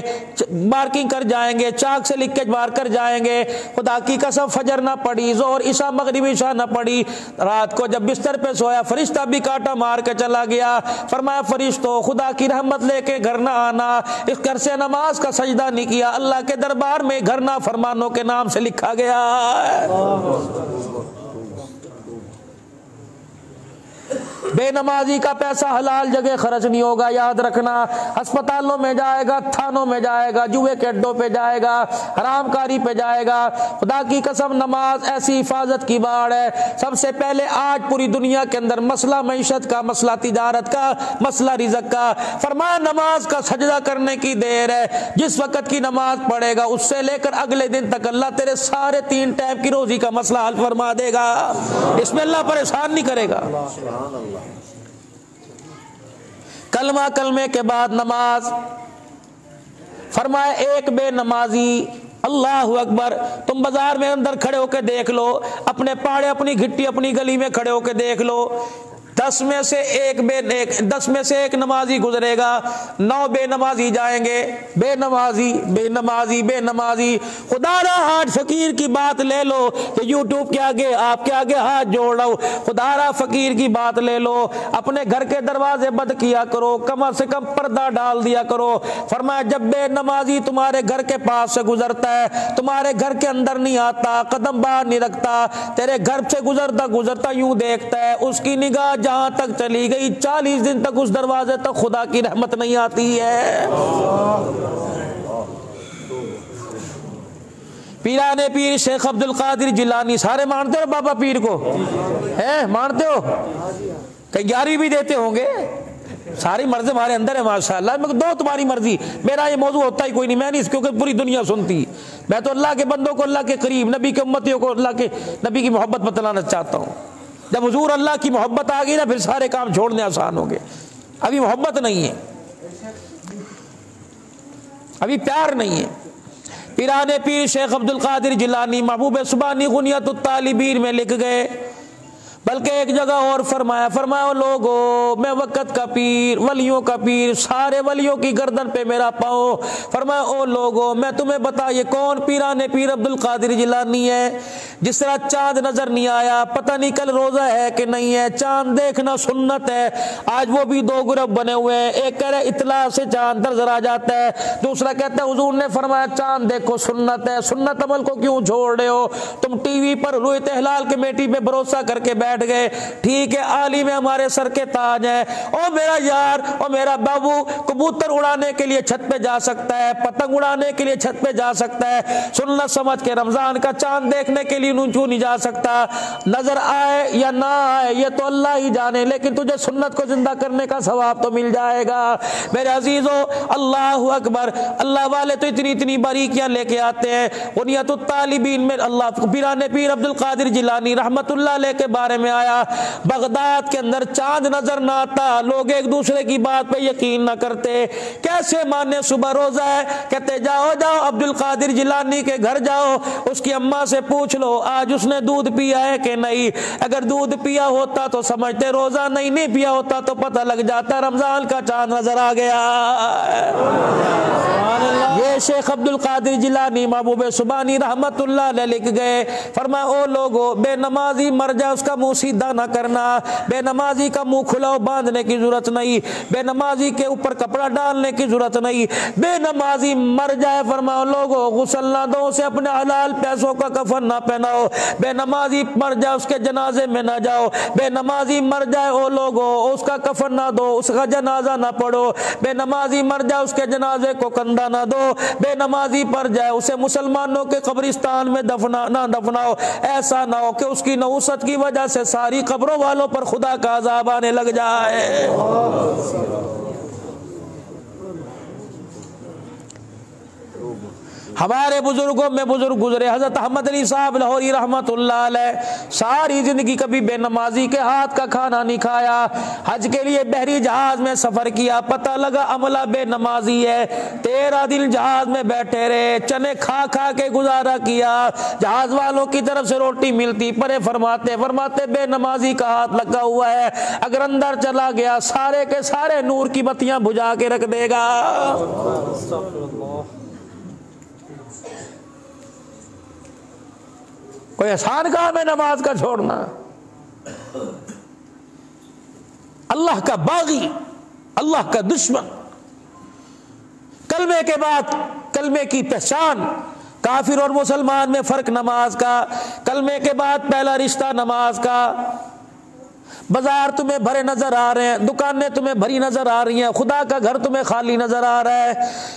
مارکنگ کر جائیں گے, چاک سے لکھ کے مار کر جائیں گے. خدا کی قسم فجر نہ پڑی, ظہر عشاء مغرب عشاء نہ پڑی. رات کو جب بستر پہ سویا فرشتہ بھی کاٹا مار کے چلا گیا. فرمایا فرشتوں خدا کی رحمت لے کے گھر نہ آنا, اس گھر سے نماز کا سجدہ نہیں کیا, اللہ کے دربار میں گھر نہ فرمانوں کے نام سے لکھا گیا ہے. بے نمازی کا پیسہ حلال جگہ خرچ نہیں ہوگا, یاد رکھنا. ہسپتالوں میں جائے گا, تھانوں میں جائے گا, جوئے کے اڈوں پہ جائے گا, حرام کاری پہ جائے گا. خدا کی قسم نماز ایسی حفاظت کی باڑ ہے. سب سے پہلے آج پوری دنیا کے اندر مسئلہ معیشت کا, مسئلہ تجارت کا, مسئلہ رزق کا. فرمایا نماز کا سجدہ کرنے کی دیر ہے. جس وقت کی نماز پڑھے گا اس سے لے کر اگلے دن تک اللہ تیرے سارے 3 ٹائم کی روزی کا مسئلہ حل فرما دے گا. اس میں اللہ پریشان نہیں کرے گا. کلمہ کلمے کے بعد نماز. فرمایا ایک بے نمازی, اللہ اکبر, تم بازار میں اندر کھڑے ہو کے دیکھ لو, اپنے پاڑے اپنی گھٹی اپنی گلی میں کھڑے ہو کے دیکھ لو, 10 میں سے ایک نمازی گزرے گا, 9 بے نمازی جائیں گے. بے نمازی بے نمازی بے نمازی. خدا را آج فقیر کی بات لے لو کہ یوٹیوب کے آگے آپ کے آگے ہاتھ جوڑ رہا ہوں. خدا را فقیر کی بات لے لو, اپنے گھر کے دروازے بند کیا کرو, کم سے کم پردہ ڈال دیا کرو. فرمایا جب بے نمازی تمہارے گھر کے پاس سے گزرتا ہے, تمہارے گھر کے اندر نہیں آتا, قدم باہر نہیں رکھتا, تیرے گھر سے گزرتا یوں دیکھتا ہے, اس کی نگاہ جہاں تک چلی گئی 40 دن تک اس دروازے تک خدا کی رحمت نہیں آتی ہے. پیران پیر شیخ عبد القادر جیلانی, سارے مانتے ہو بابا پیر کو, ہیں مانتے ہو, کہ 11ویں بھی دیتے ہوں گے. ساری مرضی ہمارے اندر ہے ماشاءاللہ. میں دو تمہاری مرضی, میرا یہ موضوع ہوتا ہی کوئی نہیں, میں نہیں, کیونکہ پوری دنیا سنتی. میں تو اللہ کے بندوں کو اللہ کے قریب, نبی کے امتیوں کو اللہ کے نبی کی محبت بتلانا چاہتا ہوں. جب حضور اللہ کی محبت آ گئی نا پھر سارے کام چھوڑنے آسان ہو گئے. ابھی محبت نہیں ہے, ابھی پیار نہیں ہے. پیران پیر شیخ عبد القادر جیلانی محبوب سبحانی غنیت الطالبین میں لکھ گئے, بلکہ ایک جگہ اور فرمایا لوگو میں وقت کا پیر, ولیوں کا پیر, سارے ولیوں کی گردن پہ میرا پاؤں. فرمایا او لوگو میں تمہیں بتا یہ کون پیران پیر عبد القادر جیلانی ہے. جس طرح چاند نظر نہیں آیا, پتہ نہیں کل روزہ ہے کہ نہیں ہے, چاند دیکھنا سنت ہے. آج وہ بھی 2 گروپ بنے ہوئے ہیں, ایک کہہ رہے اطلاع سے چاند نظر آ جاتا ہے, دوسرا کہتا ہے حضور نے فرمایا چاند دیکھو سنت ہے, سنت عمل کو کیوں چھوڑ رہے ہو, تم ٹی وی پر رویت ہلال کمیٹی پہ بھروسہ کر کے بیٹھ گئے. ٹھیک ہے عالم ہمارے سر کے تاج ہے, او میرا یار, او میرا بابو, کبوتر اڑانے کے لیے چھت پہ جا سکتا ہے, پتنگ اڑانے کے لیے چھت پہ جا سکتا ہے, سنت سمجھ کے رمضان کا چاند دیکھنے کے لیے کیوں نہیں جا سکتا. نظر آئے یا نہ آئے یہ تو اللہ ہی جانے, لیکن تجھے سنت کو زندہ کرنے کا ثواب تو مل جائے گا. میرے عزیزو اللہ اکبر, اللہ والے تو اتنی باریکیاں لے کے آتے ہیں. غنیت الطالبین میں اللہ پیران پیر عبد القادر جیلانی رحمت اللہ علیہ کے بارے میں آیا, بغداد کے اندر چاند نظر نہ آتا, لوگ ایک دوسرے کی بات پہ یقین نہ کرتے, کیسے مانے صبح روزہ ہے, کہتے جاؤ عبد القادر جیلانی کے گھر جاؤ, اس کی اماں سے پوچھ لو آج اس نے دودھ پیا ہے کہ نہیں. اگر دودھ پیا ہوتا تو سمجھتے روزہ, نہیں پیا ہوتا تو پتہ لگ جاتا رمضان کا چاند نظر آ گیا. یہ شیخ عبد القادر جیلانی محبوب سبحانی رحمت اللہ علیہ لکھ گئے. فرمایا او لوگو بے نمازی مر جائے اس کا منہ سیدھا نہ کرنا، بے نمازی کا منہ کھلا باندھنے کی ضرورت نہیں، بے نمازی کے اوپر کپڑا ڈالنے کی ضرورت نہیں، بے نمازی مر جائے فرماؤ لوگوں غسل نہ دو اسے، اپنے حلال پیسوں کا کفن نہ پہناؤ، بے نمازی مر جائے اس کے جنازے میں نہ جاؤ، بے نمازی مر جائے او لوگوں اس کا کفن نہ دو، اس کا جنازہ نہ پڑھو، بے نمازی مر جائے اس کے جنازے کو کندھا نہ دو، بے نمازی پر جائے اسے مسلمانوں کے قبرستان میں نہ دفناؤ، ایسا نہ ہو کہ اس کی نحوست کی وجہ سے ساری قبروں والوں پر خدا کا عذاب آنے لگ جائے۔ ہمارے بزرگوں میں بزرگ گزرے، حضرت احمد علی صاحب لاہوری رحمت اللہ علیہ ساری زندگی کبھی بے نمازی کے ہاتھ کا کھانا نہیں کھایا، حج کے لیے بحری جہاز میں سفر کیا، پتہ لگا عملہ بے نمازی ہے، 13 دن جہاز میں بیٹھے رہے، چنے کھا کھا کے گزارا کیا، جہاز والوں کی طرف سے روٹی ملتی، پرے فرماتے بے نمازی کا ہاتھ لگا ہوا ہے، اگر اندر چلا گیا سارے کے سارے نور کی بتیاں بجھا کے رکھ دے گا۔ کوئی آسان کام ہے نماز کا چھوڑنا؟ اللہ کا باغی، اللہ کا دشمن، کلمے کے بعد کلمے کی پہچان، کافر اور مسلمان میں فرق نماز کا، کلمے کے بعد پہلا رشتہ نماز کا۔ بازار تمہیں بھرے نظر آ رہے ہیں، دکانیں تمہیں بھری نظر آ رہی ہیں، خدا کا گھر تمہیں خالی نظر آ رہا ہے،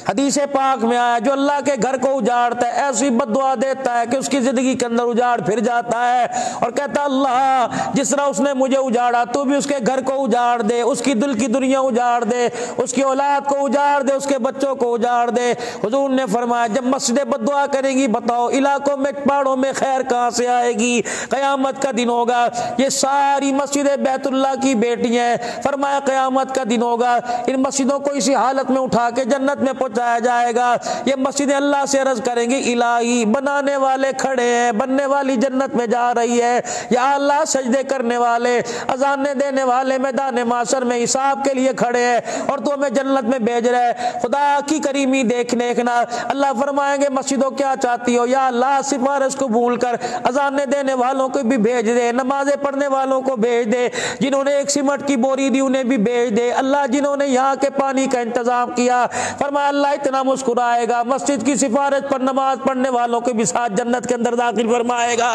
حدیث پاک میں آیا جو اللہ کے گھر کو اجاڑتا ہے ایسی بد دعا دیتا ہے کہ اس کی زندگی کے اندر اجاڑ پھر جاتا ہے، اور کہتا اللہ جس طرح اس نے مجھے اجاڑا تو بھی اس کے گھر کو اجاڑ دے، اس کی دل کی دنیا اجاڑ دے، اس کی اولاد کو اجاڑ دے، اس کے بچوں کو اجاڑ دے۔ حضور نے فرمایا جب مسجدیں بد دعا کریں گی بتاؤ علاقوں میں پہاڑوں میں خیر کہاں سے آئے گی؟ قیامت کا دن ہوگا، یہ ساری مسجدیں بیت اللہ کی بیٹیاں ہیں، فرمایا قیامت کا دن ہوگا ان مسجدوں کو اسی حالت میں اٹھا کے جنت میں پہنچایا جائے گا، یہ مسجدیں اللہ سے عرض کریں گی الہی بنانے والے کھڑے ہیں، بننے والی جنت میں جا رہی ہے، یا اللہ سجدے کرنے والے اذانیں دینے والے میدان محشر میں حساب کے لیے کھڑے ہیں اور تو ہمیں جنت میں بھیج رہے ہے، خدا کی کریمی دیکھنا۔ اللہ فرمائیں گے مسجدوں کیا چاہتی ہو؟ یا اللہ سفارش کو بھول کر اذانیں دینے والوں کو بھی بھیج دے، نمازیں پڑھنے والوں کو بھیج دے، جنہوں نے ایک سیمنٹ کی بوری دی انہیں بھی بھیج دے، اللہ جنہوں نے یہاں کے پانی کا انتظام کیا، فرمایا اللہ اتنا مسکرائے گا مسجد کی سفارش پر نماز پڑھنے والوں کو بھی ساتھ جنت کے اندر داخل فرمائے گا۔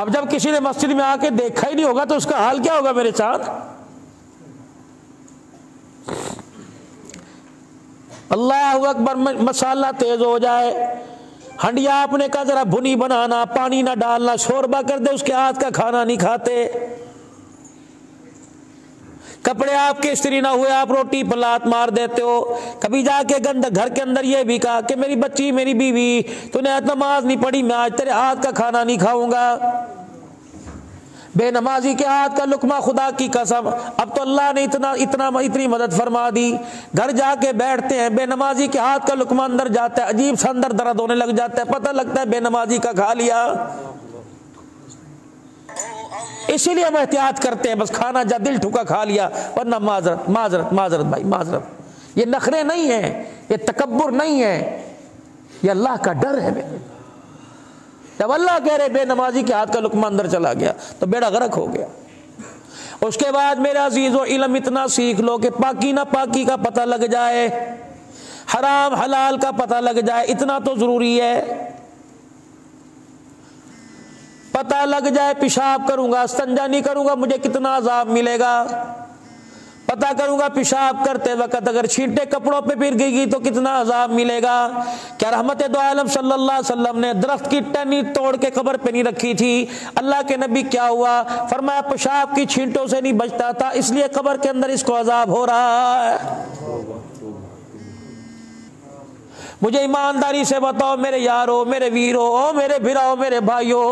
اب جب کسی نے مسجد میں آ کے دیکھا ہی نہیں ہوگا تو اس کا حال کیا ہوگا میرے ساتھ؟ اللہ اکبر، مسالہ تیز ہو جائے، ہنڈیا آپ نے کہا ذرا بھنی بنانا، پانی نہ ڈالنا، شوربہ کر دے، اس کے ہاتھ کا کھانا نہیں کھاتے، کپڑے آپ کے استری نہ ہوئے آپ روٹی پر لات مار دیتے ہو، کبھی جا کے گھر کے اندر یہ بھی کہا کہ میری بچی میری بیوی تو نے نماز نہیں پڑھی میں آج تیرے ہاتھ کا کھانا نہیں کھاؤں گا۔ بے نمازی کے ہاتھ کا لقمہ خدا کی قسم، اب تو اللہ نے اتنی مدد فرما دی، گھر جا کے بیٹھتے ہیں بے نمازی کے ہاتھ کا لقمہ اندر جاتا ہے عجیب سا اندر درد ہونے لگ جاتا ہے، پتہ لگتا ہے بے نمازی کا کھا لیا۔ اسی لیے ہم احتیاط کرتے ہیں، بس کھانا جا دل ٹھکا کھا لیا، ورنہ معذرت بھائی معذرت، یہ نخرے نہیں ہیں، یہ تکبر نہیں ہے، یہ اللہ کا ڈر ہے۔ جب اللہ کہہ رہے بے نمازی کے ہاتھ کا لقمہ اندر چلا گیا تو بیڑا غرق ہو گیا۔ اس کے بعد میرے عزیزو علم اتنا سیکھ لو کہ پاکی نہ پاکی کا پتہ لگ جائے، حرام حلال کا پتہ لگ جائے، اتنا تو ضروری ہے۔ پتہ لگ جائے پیشاب کروں گا استنجا نہیں کروں گا مجھے کتنا عذاب ملے گا، پتہ کروں گا پیشاب کرتے وقت اگر چھینٹے کپڑوں پہ گر گئی تو کتنا عذاب ملے گا۔ کیا رحمت دو عالم صلی اللہ علیہ وسلم نے درخت کی ٹہنی توڑ کے قبر پہ نہیں رکھی تھی؟ اللہ کے نبی کیا ہوا؟ فرمایا پیشاب کی چھینٹوں سے نہیں بچتا تھا اس لیے قبر کے اندر اس کو عذاب ہو رہا ہے۔ مجھے ایمانداری سے بتاؤ میرے یارو میرے ویرو میرے بھراؤ میرے بھائیو،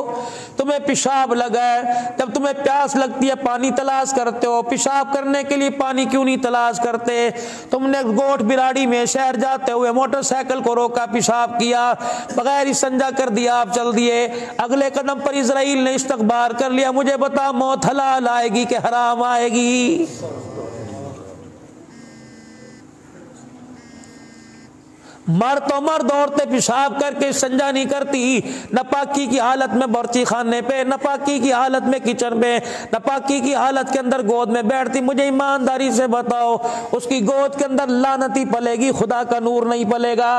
تمہیں پیشاب لگا ہے، جب تمہیں پیاس لگتی ہے پانی تلاش کرتے ہو، پیشاب کرنے کے لیے پانی کیوں نہیں تلاش کرتے؟ تم نے گوٹھ براڑی میں شہر جاتے ہوئے موٹر سائیکل کو روکا پیشاب کیا بغیر استنجا کر دیا آپ چل دیے، اگلے قدم پر اسرائیل نے استغفار کر لیا، مجھے بتا موت حلال آئے گی کہ حرام آئے گی؟ مرد تو مرد، عورتیں پیشاب کر کے استنجا نہیں کرتی، ناپاکی کی حالت میں برچی خانے پہ، ناپاکی کی حالت میں کچن میں، ناپاکی کی حالت کے اندر گود میں بیٹھتی۔ مجھے ایمانداری سے بتاؤ اس کی گود کے اندر لعنتی پلے گی، خدا کا نور نہیں پلے گا۔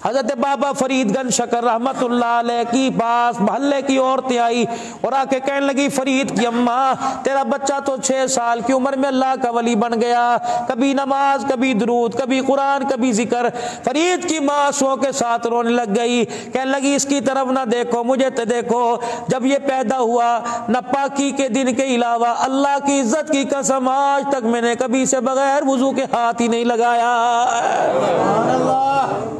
حضرت بابا فرید گنج شکر رحمت اللہ علیہ کی پاس محلے کی عورتیں آئی اور آ کے کہنے لگی فرید کی اماں تیرا بچہ تو 6 سال کی عمر میں اللہ کا ولی بن گیا، کبھی نماز، کبھی درود، کبھی قرآن، کبھی ذکر۔ فرید کی ماں آنسوؤں کے ساتھ رونے لگ گئی، کہنے لگی اس کی طرف نہ دیکھو، مجھے تو دیکھو، جب یہ پیدا ہوا ناپاکی کے دن کے علاوہ اللہ کی عزت کی قسم آج تک میں نے کبھی سے بغیر وضو کے ہاتھ ہی نہیں لگایا۔ سبحان اللہ۔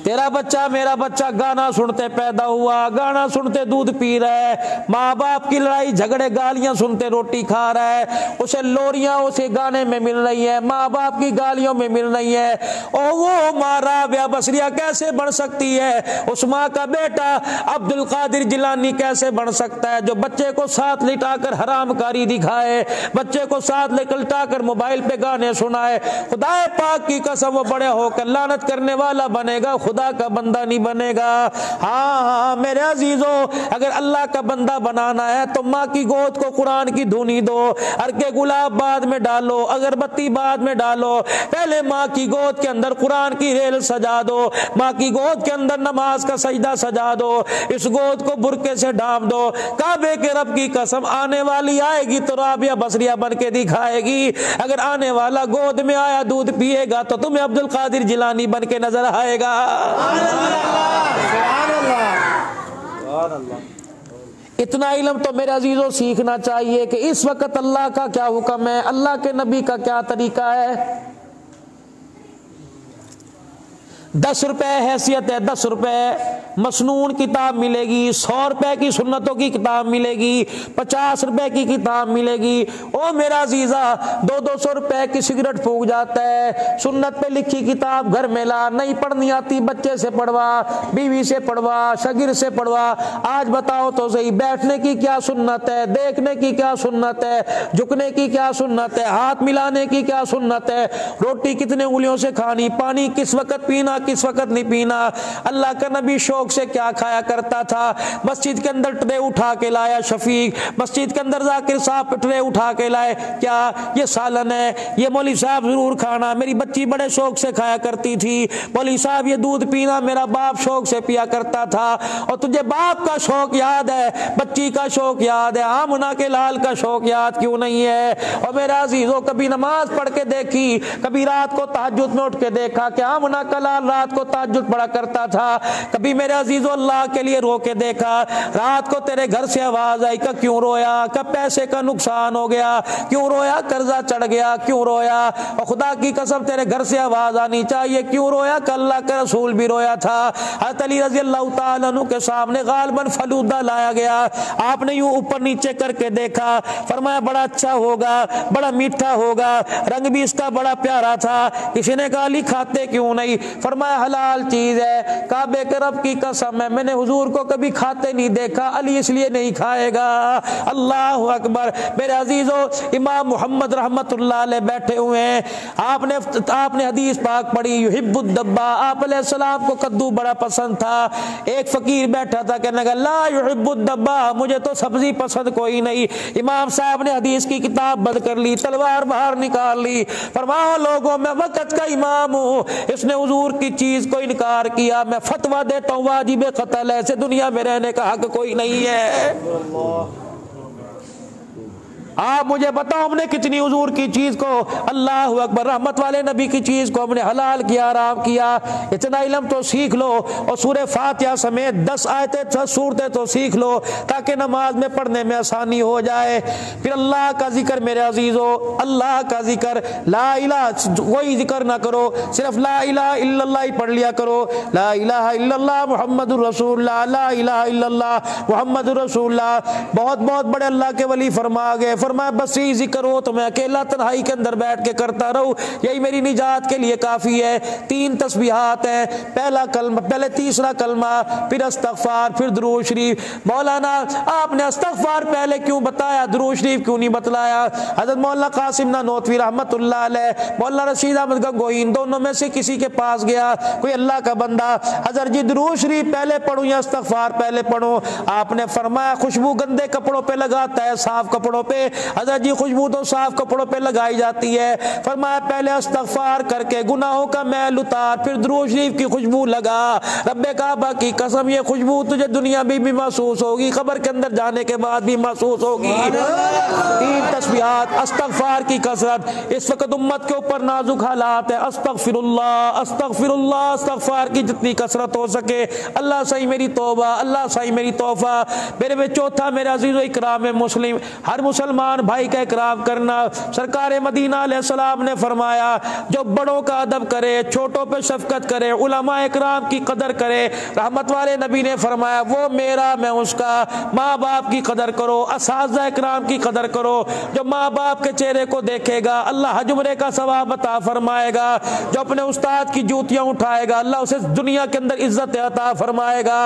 تیرا بچہ میرا بچہ گانا سنتے پیدا ہوا، گانا سنتے دودھ پی رہا ہے، ماں باپ کی لڑائی جھگڑے گالیاں سنتے روٹی کھا رہا ہے، اسے لوریاں اسے گانے میں مل رہی ہیں، ماں باپ کی گالیوں میں مل رہی ہیں۔ اور وہ ماں رابعہ بصریہ کیسے بن سکتی ہے؟ اس ماں کا بیٹا عبد القادر جیلانی کیسے بن سکتا ہے جو بچے کو ساتھ لٹا کر حرام کاری دکھائے، بچے کو ساتھ لٹا کر موبائل پہ گانے سنائے؟ خدا پاک کی قسم وہ بڑے ہو کر لعنت کرنے والا بنے گا، خدا کا بندہ نہیں بنے گا۔ ہاں میرے عزیزو، اگر اللہ کا بندہ بنانا ہے تو ماں کی گود کو قرآن کی دھونی دو، ارکے گلاب بعد میں ڈالو، اگربتی بعد میں ڈالو، پہلے ماں کی گود کے اندر قرآن کی ریل سجا دو، ماں کی گود کے اندر نماز کا سجدہ سجا دو، اس گود کو برقعے سے ڈھانپ دو۔ کعبے کے رب کی قسم آنے والی آئے گی تو رابعہ بصریہ بن کے دکھائے گی، اگر آنے والا گود میں آیا دودھ پیے گا تو تمہیں عبد القادر جیلانی بن کے نظر آئے گا۔ سبحان اللہ، سبحان اللہ۔ اتنا علم تو میرے عزیزوں سیکھنا چاہیے کہ اس وقت اللہ کا کیا حکم ہے، اللہ کے نبی کا کیا طریقہ ہے۔ 10 روپے حیثیت ہے، 10 روپے مسنون کتاب ملے گی، 100 روپے کی سنتوں کی کتاب ملے گی، 50 روپے کی کتاب ملے گی۔ او میرا عزیزہ 200 روپے کی سگریٹ پھونک جاتا ہے، سنت پہ لکھی کتاب گھر میں لا، نہیں پڑھنی آتی بچے سے پڑھوا، بیوی سے پڑھوا، شاگرد سے پڑھوا۔ آج بتاؤ تو صحیح، بیٹھنے کی کیا سنت ہے، دیکھنے کی کیا سنت ہے، جھکنے کی کیا سنت ہے، ہاتھ ملانے کی کیا سنت ہے، روٹی کتنے انگلیوں سے کھانی، پانی کس وقت پینا کس وقت نہیں پینا۔ اللہ کا نبی شوق سے کیا کھایا کرتا تھا؟ مسجد کے اندر ٹرے اٹھا کے لایا شفیق، مسجد کے اندر ذاکر صاحب ٹرے اٹھا کے لائے، کیا یہ سالن ہے، یہ مولوی صاحب ضرور کھانا، میری بچی بڑے شوق سے کھایا کرتی تھی، مولوی صاحب یہ دودھ پینا میرا باپ شوق سے پیا کرتا تھا۔ اور تجھے باپ کا شوق یاد ہے، بچی کا شوق یاد ہے، آمنہ کے لال کا شوق یاد کیوں نہیں ہے؟ اور میرا عزیزوں کبھی نماز پڑھ کے دیکھی، کبھی رات کو تہجد میں اٹھ کے دیکھا کہ آمنہ کا لال رات کو تہجد پڑھا کرتا تھا، کبھی میرے عزیزو اللہ کے لیے رو کے دیکھا، رات کو تیرے گھر سے آواز آئی کہ کیوں رویا، کہ پیسے کا نقصان ہو گیا، کیوں رویا، قرضہ چڑھ گیا، کیوں رویا؟ اور خدا کی قسم تیرے گھر سے آواز آنی چاہیے کیوں رویا، کہ اللہ کے رسول بھی رویا تھا۔ حضرت علی رضی اللہ تعالیٰ عنہ کے سامنے غالباً فلودہ لایا گیا، آپ نے یوں اوپر نیچے کر کے دیکھا، فرمایا بڑا اچھا ہوگا، بڑا میٹھا ہوگا، رنگ بھی اس کا بڑا پیارا تھا۔ کسی نے کہا علی کھاتے کیوں نہیں؟ فرمایا حلال چیز ہے، کعبے کے رب کی قسم ہے میں نے حضور کو کبھی کھاتے نہیں دیکھا، علی اس لیے نہیں کھائے گا۔ اللہ اکبر۔ میرے عزیزو امام محمد رحمت اللہ علیہ بیٹھے ہوئے ہیں، آپ نے حدیث پاک پڑھی، یحب الدبا، آپ علیہ السلام کو کدو بڑا پسند تھا۔ ایک فقیر بیٹھا تھا کہنے لگا لا یحب الدبا، مجھے تو سبزی پسند کوئی نہیں۔ امام صاحب نے حدیث کی کتاب بند کر لی، تلوار باہر نکال لی، فرمایا لوگوں میں وقت کا امام ہوں، اس نے حضور کی چیز کو انکار کیا، میں فتویٰ دیتا ہوں واجب قتل ہے، ایسے دنیا میں رہنے کا حق کوئی نہیں ہے۔ آپ مجھے بتاؤ ہم نے کتنی حضور کی چیز کو، اللہ اکبر، رحمت والے نبی کی چیز کو ہم نے حلال کیا، حرام کیا۔ اتنا علم تو سیکھ لو، اور سورہ فاتحہ سمیت 10 آیتیں 10 سورتیں تو سیکھ لو تاکہ نماز میں پڑھنے میں آسانی ہو جائے۔ پھر اللہ کا ذکر میرے عزیزو، اللہ کا ذکر، لا الہ کوئی ذکر نہ کرو، صرف لا الہ الا اللہ ہی پڑھ لیا کرو، لا الہ الا اللہ محمد الرسول اللہ، لا الہ الا اللہ محمد الرسول اللہ۔ بہت بہت بڑے اللہ کے ولی فرما گئے، فرمایا بس یہی ذکر ہو تو میں اکیلا تنہائی کے اندر بیٹھ کے کرتا رہوں، یہی میری نجات کے لیے کافی ہے۔ 3 تسبیحات ہیں، پہلا کلمہ، پہلے تیسرا کلمہ، پھر استغفار، پھر درود شریف۔ مولانا آپ نے استغفار پہلے کیوں بتایا، درود شریف کیوں نہیں بتلایا؟ حضرت مولانا قاسم نانوتوی رحمت اللہ علیہ، مولانا رشید احمد گنگوہی، ان دونوں میں سے کسی کے پاس گیا کوئی اللہ کا بندہ، حضرت جی درود شریف پہلے پڑھوں یا استغفار پہلے پڑھوں؟ آپ نے فرمایا خوشبو گندے کپڑوں پہ لگاتا ہے صاف کپڑوں پہ؟ حضرت جی خوشبو تو صاف کپڑوں پہ لگائی جاتی ہے۔ فرمایا پہلے استغفار کر کے گناہوں کا میل اتار، پھر درود شریف کی خوشبو لگا۔ رب کعبہ کی قسم یہ خوشبو تجھے دنیا میں بھی محسوس ہوگی، قبر کے اندر جانے کے بعد بھی محسوس ہوگی۔ 3 تسبیحات، استغفار کی کثرت۔ اس وقت امت کے اوپر نازک حالات ہے، استغفر اللہ استغفر اللہ، استغفار کی جتنی کثرت ہو سکے۔ اللہ صحیح میری توبہ، اللہ صحیح میری توبہ۔ میرے میں چوتھا میرے عزیز و اکرام مسلم، ہر مسلمان بھائی کا اکرام کرنا۔ سرکار مدینہ علیہ السلام نے فرمایا جو بڑوں کا ادب کرے، چھوٹوں پہ شفقت کرے، علماء اکرام کی قدر کرے، رحمت والے نبی نے فرمایا وہ میرا میں اس کا۔ ماں باپ کی قدر کرو، اساتذہ اکرام کی قدر کرو۔ جو ماں باپ کے چہرے کو دیکھے گا اللہ حج عمرے کا ثواب عطا فرمائے گا، جو اپنے استاد کی جوتیاں اٹھائے گا اللہ اسے دنیا کے اندر عزت عطا فرمائے گا۔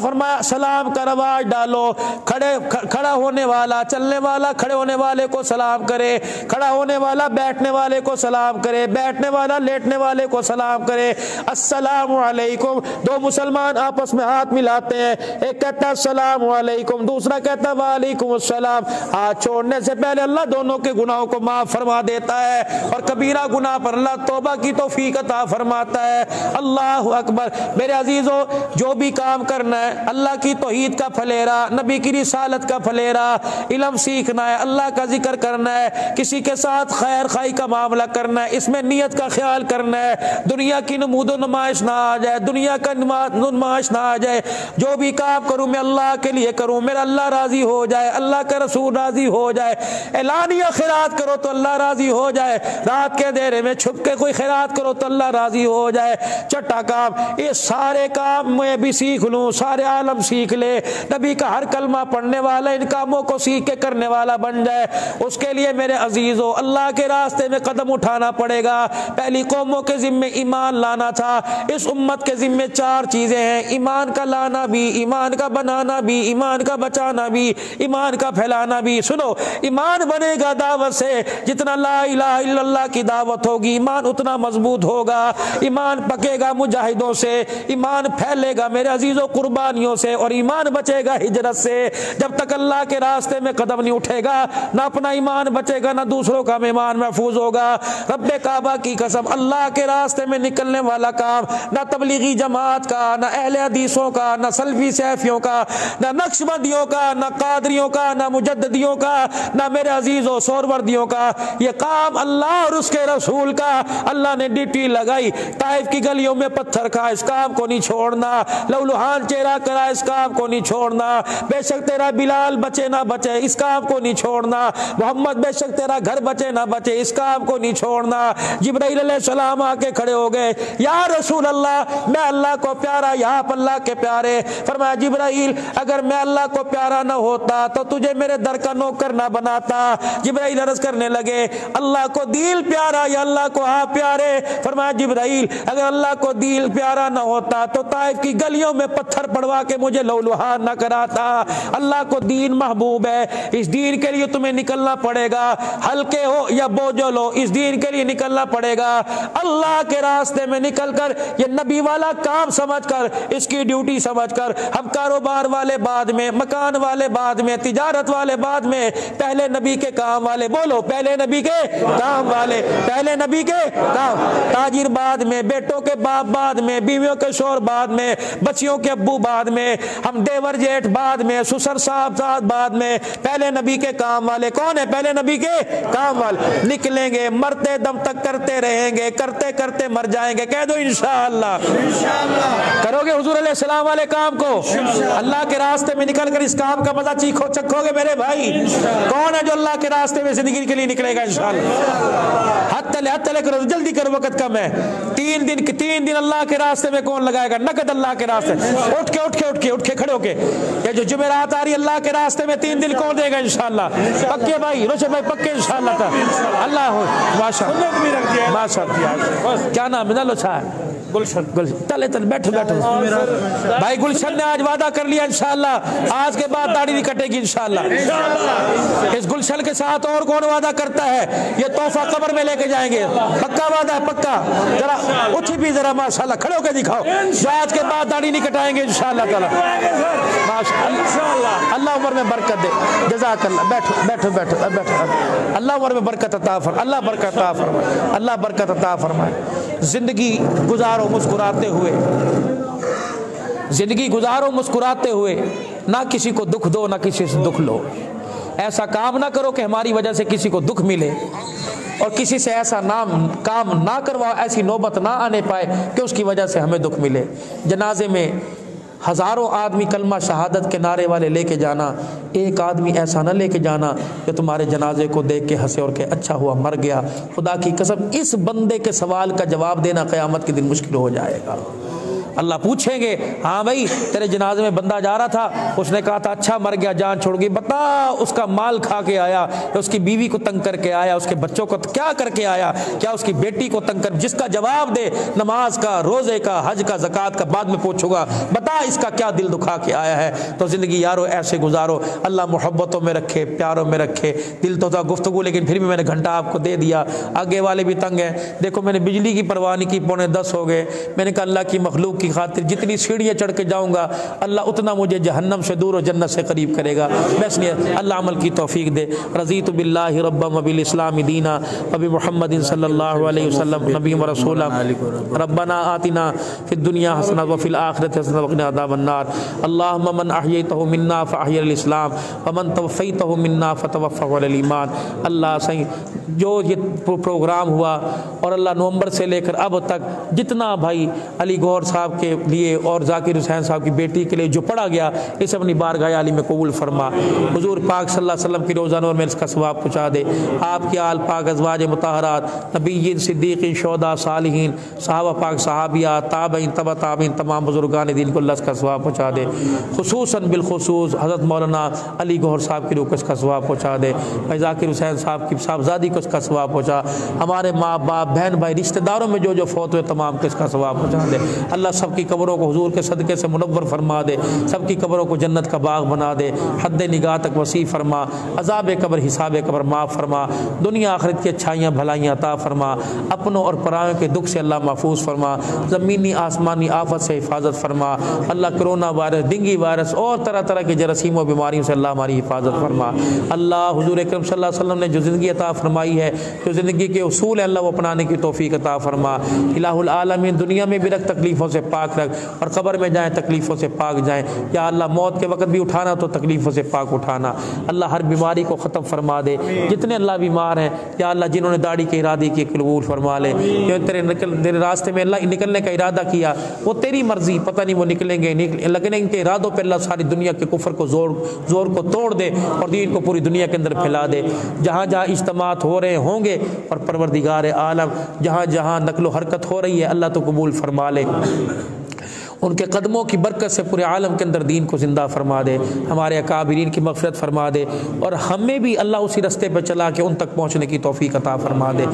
فرمایا سلام کا رواج ڈالو، کھڑا ہونے والا چلنے والا کھڑے ہونے والے کو سلام کرے، کھڑا ہونے والا بیٹھنے والے کو سلام کرے، بیٹھنے والا لیٹنے والے کو سلام کرے۔ السلام علیکم، 2 مسلمان آپس میں ہاتھ ملاتے ہیں، ایک کہتا ہے السلام علیکم، دوسرا کہتا ہے وعلیکم السلام۔ ہاتھ چھوڑنے سے پہلے اللہ دونوں کے گناہوں کو معاف فرما دیتا ہے، اور کبیرہ گناہ پر اللہ توبہ کی توفیق عطا فرماتا ہے۔ اللہ اکبر۔ میرے عزیزو جو بھی کام کرنا ہے، اللہ کی توحید کا پھلیرا، نبی کی رسالت کا پھلیرا، علم سیکھنا ہے، اللہ کا ذکر کرنا ہے، کسی کے ساتھ خیر خائی کا معاملہ کرنا ہے، اس میں نیت کا خیال کرنا ہے، دنیا کی نمود و نمائش نہ آ جائے، دنیا کا نمائش نہ آ جائے۔ جو بھی کام کروں میں اللہ کے لیے کروں، میرا اللہ راضی ہو جائے، اللہ کا رسول راضی ہو جائے۔ اعلانیہ خیرات کرو تو اللہ راضی ہو جائے، رات کے اندھیرے میں چھپ کے کوئی خیرات کرو تو اللہ راضی ہو جائے۔ چھٹا کام، یہ سارے کام میں بھی سیکھ لوں، سارے عالم سیکھ لے، نبی کا ہر کلمہ پڑھنے والا ان کاموں کو سیکھ کے کرنے والا بن جائے۔ اس کے لیے میرے عزیزو اللہ کے راستے میں قدم اٹھانا پڑے گا۔ پہلی قوموں کے ذمے ایمان لانا تھا، اس امت کے ذمے 4 چیزیں ہیں، ایمان کا لانا بھی، ایمان کا بنانا بھی، ایمان کا بچانا بھی، ایمان کا پھیلانا بھی۔ سنو، ایمان بنے گا دعوت سے، جتنا لا الہ الا اللہ کی دعوت ہوگی ایمان اتنا مضبوط ہوگا۔ ایمان پکے گا مجاہدوں سے، ایمان پھیلے گا میرے عزیزوں قربانیوں سے، اور ایمان بچے گا ہجرت سے۔ جب تک اللہ کے راستے میں قدم نہیں اٹھے گا نہ اپنا ایمان بچے گا نہ دوسروں کا ایمان محفوظ ہوگا۔ رب کعبہ کی قسم، اللہ کے راستے میں نکلنے والا کام نہ تبلیغی جماعت کا، نہ اہل حدیثوں کا، نہ سلفی سیفیوں کا، نہ نقشبندیوں کا، نہ قادریوں کا، نہ مجددیوں کا، نہ میرے عزیزوں سوروردیوں کا، یہ کام اللہ اور اس کے رسول کا۔ اللہ نے ڈیوٹی لگائی، طائف کی گلیوں میں پتھر کھا، اس کام کو نہیں چھوڑنا، لولوہان چہرہ کرا، اس کام کو نہیں چھوڑنا، بے شک تیرا بلال بچے نہ بچے، اس کام کو نہیں چھوڑنا، محمد بے شک تیرا گھر بچے نہ بچے، اس کام کو نہیں چھوڑنا۔ جبرائیل علیہ السلام آ کے کھڑے ہو گئے، یا رسول اللہ میں اللہ کو پیارا، یا آپ اللہ کے پیارے؟ فرمایا جبرائیل اگر میں اللہ کو پیارا نہ ہوتا تو تجھے میرے در کا نوکر نہ بناتا۔ جبرائیل عرض کرنے لگے اللہ کو دل پیارا یا اللہ کو آپ پیارے؟ فرمایا جبرائیل اگر اللہ کو دل پیارا نہ ہوتا تو طائف کی گلیوں میں پتھر پڑوا کے مجھے لولوہان نہ کراتا۔ اللہ کو دین محبوب ہے، اس دین کے لیے تمہیں نکلنا پڑے گا، ہلکے ہو یا بوجھل ہو اس دین کے لیے نکلنا پڑے گا۔ اللہ کے راستے میں نکل کر یہ نبی والا کام سمجھ کر، اس کی ڈیوٹی سمجھ کر، ہم کاروبار والے بعد میں، مکان والے بعد میں، تجارت والے بعد میں، پہلے نبی کے کام والے، بولو پہلے نبی کے کام والے، پہلے نبی کے کام، تاجر بعد میں، بیٹوں کے باپ بعد میں، بیویوں کے شوہر بعد میں، بچیوں کے ابو بعد میں، ہم دیور جیٹھ بعد میں، سسر صاحب بعد میں، پہلے نبی کے کام والے کون ہے؟ پہلے نبی کے کام والے۔ نکلیں گے مرتے دم تک کرتے رہیں گے، کرتے کرتے مر جائیں گے، کہہ دو انشاءاللہ کرو گے حضور علیہ السلام والے کام کو، اللہ کے راستے میں نکل کر اس کام کا مزہ چکھو گے میرے بھائی؟ کون ہے جو اللہ کے راستے میں زندگی کے لیے نکلے گا انشاءاللہ. ہاتھ تلے کرو, جلدی کرو, وقت کم ہے. 3 دن اللہ کے راستے میں کون لگائے گا؟ نقد اللہ کے راستے. اٹھ کے کھڑے ہو کے یہ جو جمعرات آ رہی اللہ کے راستے میں 3 دن کون دے گا انشاءاللہ؟ پکے بھائی روشن بھائی پکے انشاءاللہ تعالی. اللہ ہو ماشاءاللہ. کیا نام ہے؟ لوچا ہے گلشن. تلے بیٹھو بھائی. گلشن نے آج وعدہ کر لیا انشاءاللہ آج کے بعد داڑھی نہیں کٹے گی انشاءاللہ. اس گلشن کے ساتھ اور کون وعدہ کرتا ہے؟ یہ تحفہ قبر میں لے کے جائیں گے. پکا وعدہ ہے پکا. ذرا اٹھی بھی ذرا ماشاءاللہ کھڑے ہو کے دکھاؤ جو آج کے بعد داڑھی نہیں کٹائیں گے انشاءاللہ تعالی. ماشاءاللہ. اللہ عمر میں برکت دے. جزاک اللہ. بیٹھو. اللہ عمر میں برکت عطا فرمائے. اللہ برکت عطا فرمائے. اللہ برکت عطا فرمائے. زندگی گزارو مسکراتے ہوئے. زندگی گزارو مسکراتے ہوئے. نہ کسی کو دکھ دو نہ کسی سے دکھ لو. ایسا کام نہ کرو کہ ہماری وجہ سے کسی کو دکھ ملے, اور کسی سے ایسا کام نہ کرواؤ, ایسی نوبت نہ آنے پائے کہ اس کی وجہ سے ہمیں دکھ ملے. جنازے میں ہزاروں آدمی کلمہ شہادت کے نعرے والے لے کے جانا, ایک آدمی ایسا نہ لے کے جانا کہ تمہارے جنازے کو دیکھ کے ہنسے اور کہ اچھا ہوا مر گیا. خدا کی قسم اس بندے کے سوال کا جواب دینا قیامت کے دن مشکل ہو جائے گا. اللہ پوچھیں گے ہاں بھائی تیرے جنازے میں بندہ جا رہا تھا, اس نے کہا تھا اچھا مر گیا جان چھوڑ گئی, بتا اس کا مال کھا کے آیا, اس کی بیوی کو تنگ کر کے آیا, اس کے بچوں کو کیا کر کے آیا, کیا اس کی بیٹی کو تنگ کر, جس کا جواب دے نماز کا, روزے کا, حج کا, زکوٰۃ کا, بعد میں پوچھوں گا بتا اس کا کیا دل دکھا کے آیا ہے. تو زندگی یارو ایسے گزارو. اللہ محبتوں میں رکھے, پیاروں میں رکھے. دل تو تھا گفتگو لیکن پھر بھی میں نے گھنٹہ آپ کو دے دیا. آگے والے بھی تنگ ہیں. دیکھو میں نے بجلی کی پرواہ نہیں کی, 9:45 ہو گئے. میں نے کہا اللہ کی مخلوق کی خاطر جتنی سیڑھیاں چڑھ کے جاؤں گا اللہ اتنا مجھے جہنم سے دور اور جنت سے قریب کرے گا. بس نہیں, اللہ عمل کی توفیق دے. رضیت باللہ ربا وبالاسلام دینا وبمحمد صلی اللہ علیہ وسلم نبی و رسولا. ربنا آتنا فی الدنیا حسنہ وفی الآخرۃ حسنہ وقنا عذاب النار. اللہم من احییتہ منا فاحیی الاسلام ومن توفیتہ منا فتوفہ علی الایمان. اللہ صحیح جو یہ پروگرام ہوا اور اللہ نومبر سے لے کر اب تک جتنا بھائی علی گوہر صاحب کے لیے اور ذاکر حسین صاحب کی بیٹی کے لیے جو پڑھا گیا اسے اپنی بارگاہ عالی میں قبول فرما. حضور پاک صلی اللہ علیہ وسلم کی روزہ نور میں اس کا ثواب پہنچا دے. آپ کی آل پاک ازواج مطہرات نبیین صدیقین شہداء صالحین صحابہ پاک صحابیات تابعین تبع تابعین تمام بزرگان دین کو اللہ اس کا ثواب پہنچا دے. خصوصاً بالخصوص حضرت مولانا علی گوہر صاحب کی روح کو اس کا ثواب پہنچا دے. بھائی ذاکر حسین صاحب کی صاحبزادی کو اس کا ثواب پہنچا. ہمارے ماں باپ بہن بھائی رشتہ داروں میں جو فوت ہوئے تمام کو اس کا ثواب پہنچا دے. اللہ سب کی قبروں کو حضور کے صدقے سے منور فرما دے. سب کی قبروں کو جنت کا باغ بنا دے. حد نگاہ تک وسیع فرما. عذاب قبر حساب قبر معاف فرما. دنیا آخرت کی اچھائیاں بھلائیاں عطا فرما. اپنوں اور پرائوں کے دکھ سے اللہ محفوظ فرما. زمینی آسمانی آفت سے حفاظت فرما. اللہ کرونا وائرس ڈینگی وائرس اور طرح طرح کے جراثیم و بیماریوں سے اللہ ہماری حفاظت فرما. اللہ حضور اکرم صلی اللہ علیہ وسلم نے جو زندگی عطا فرمائی ہے, جو زندگی کے اصول ہیں اللہ وہ اپنانے کی توفیق عطا فرما. الہ العالمین دنیا میں بھی رکھ تکلیفوں سے پاک رکھ, اور قبر میں جائیں تکلیفوں سے پاک جائیں. یا اللہ موت کے وقت بھی اٹھانا تو تکلیفوں سے پاک اٹھانا. اللہ ہر بیماری کو ختم فرما دے. جتنے اللہ بیمار ہیں یا اللہ جنہوں نے داڑھی کے ارادے کی قبول فرما لے. جو تیرے راستے میں اللہ نکلنے کا ارادہ کیا وہ تیری مرضی, پتہ نہیں وہ نکلیں گے لیکن ان کے ارادوں پہ اللہ ساری دنیا کے کفر کو زور کو توڑ دے اور دین کو پوری دنیا کے اندر پھیلا دے. جہاں جہاں اجتماعات ہو رہے ہوں گے اور پروردگار عالم جہاں جہاں نقل و حرکت ہو رہی ہے اللہ تو قبول فرما لے. ان کے قدموں کی برکت سے پورے عالم کے اندر دین کو زندہ فرما دے. ہمارے اکابرین کی مغفرت فرما دے, اور ہمیں بھی اللہ اسی رستے پہ چلا کے ان تک پہنچنے کی توفیق عطا فرما دے.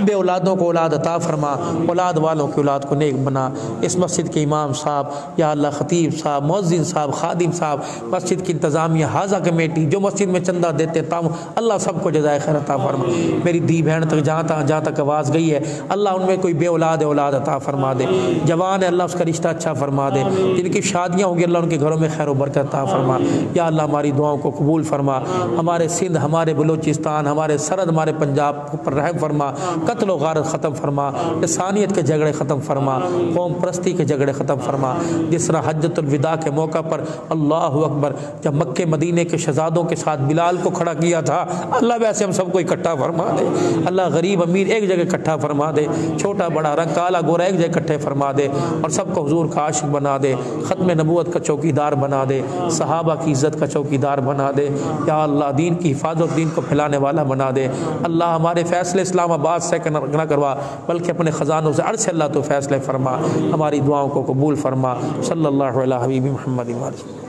بے اولادوں کو اولاد عطا فرما, اولاد والوں کی اولاد کو نیک بنا. اس مسجد کے امام صاحب یا اللہ خطیب صاحب مؤذن صاحب خادم صاحب مسجد کی انتظامیہ حاضہ کمیٹی جو مسجد میں چندہ دیتے تام اللہ سب کو جزائے خیر عطا فرما. میری دی بہن تک جہاں تک آواز گئی ہے اللہ ان میں کوئی بے اولاد عطا فرما دے. جوان ہے اللہ اس کا رشتہ اچھا فرما دے. جن کی شادیاں ہوں گی اللہ ان کے گھروں میں خیر و برکت عطا فرما. یا اللہ ہماری دعاؤں کو قبول فرما. ہمارے سندھ, ہمارے بلوچستان, ہمارے سرحد, ہمارے پنجاب پر رحم فرما. قتل و غارت ختم فرما، لسانیت کے جھگڑے ختم فرما، قوم پرستی کے جھگڑے ختم فرما۔ جس طرح حجۃ الوداع کے موقع پر اللہ اکبر جب مکے مدینے کے شہزادوں کے ساتھ بلال کو کھڑا کیا تھا، اللہ ویسے ہم سب کو اکٹھا فرما دے، اللہ غریب امیر ایک جگہ اکٹھا فرما دے، چھوٹا بڑا رنگ کالا گورا ایک جگہ اکٹھے فرما دے، اور سب کو حضور کا عاشق بنا دے، ختم نبوت کا چوکیدار بنا دے، صحابہ کی عزت کا چوکیدار بنا دے، یا اللہ دین کی حفاظت، دین کو پھیلانے والا بنا دے۔ اللہ ہمارے فیصلے اسلام آباد سے نہ کروا بلکہ اپنے خزانوں سے عرش سے اللہ تو فیصلے فرما، ہماری دعاؤں کو قبول فرما۔ صلی اللہ علیہ حبیب محمد۔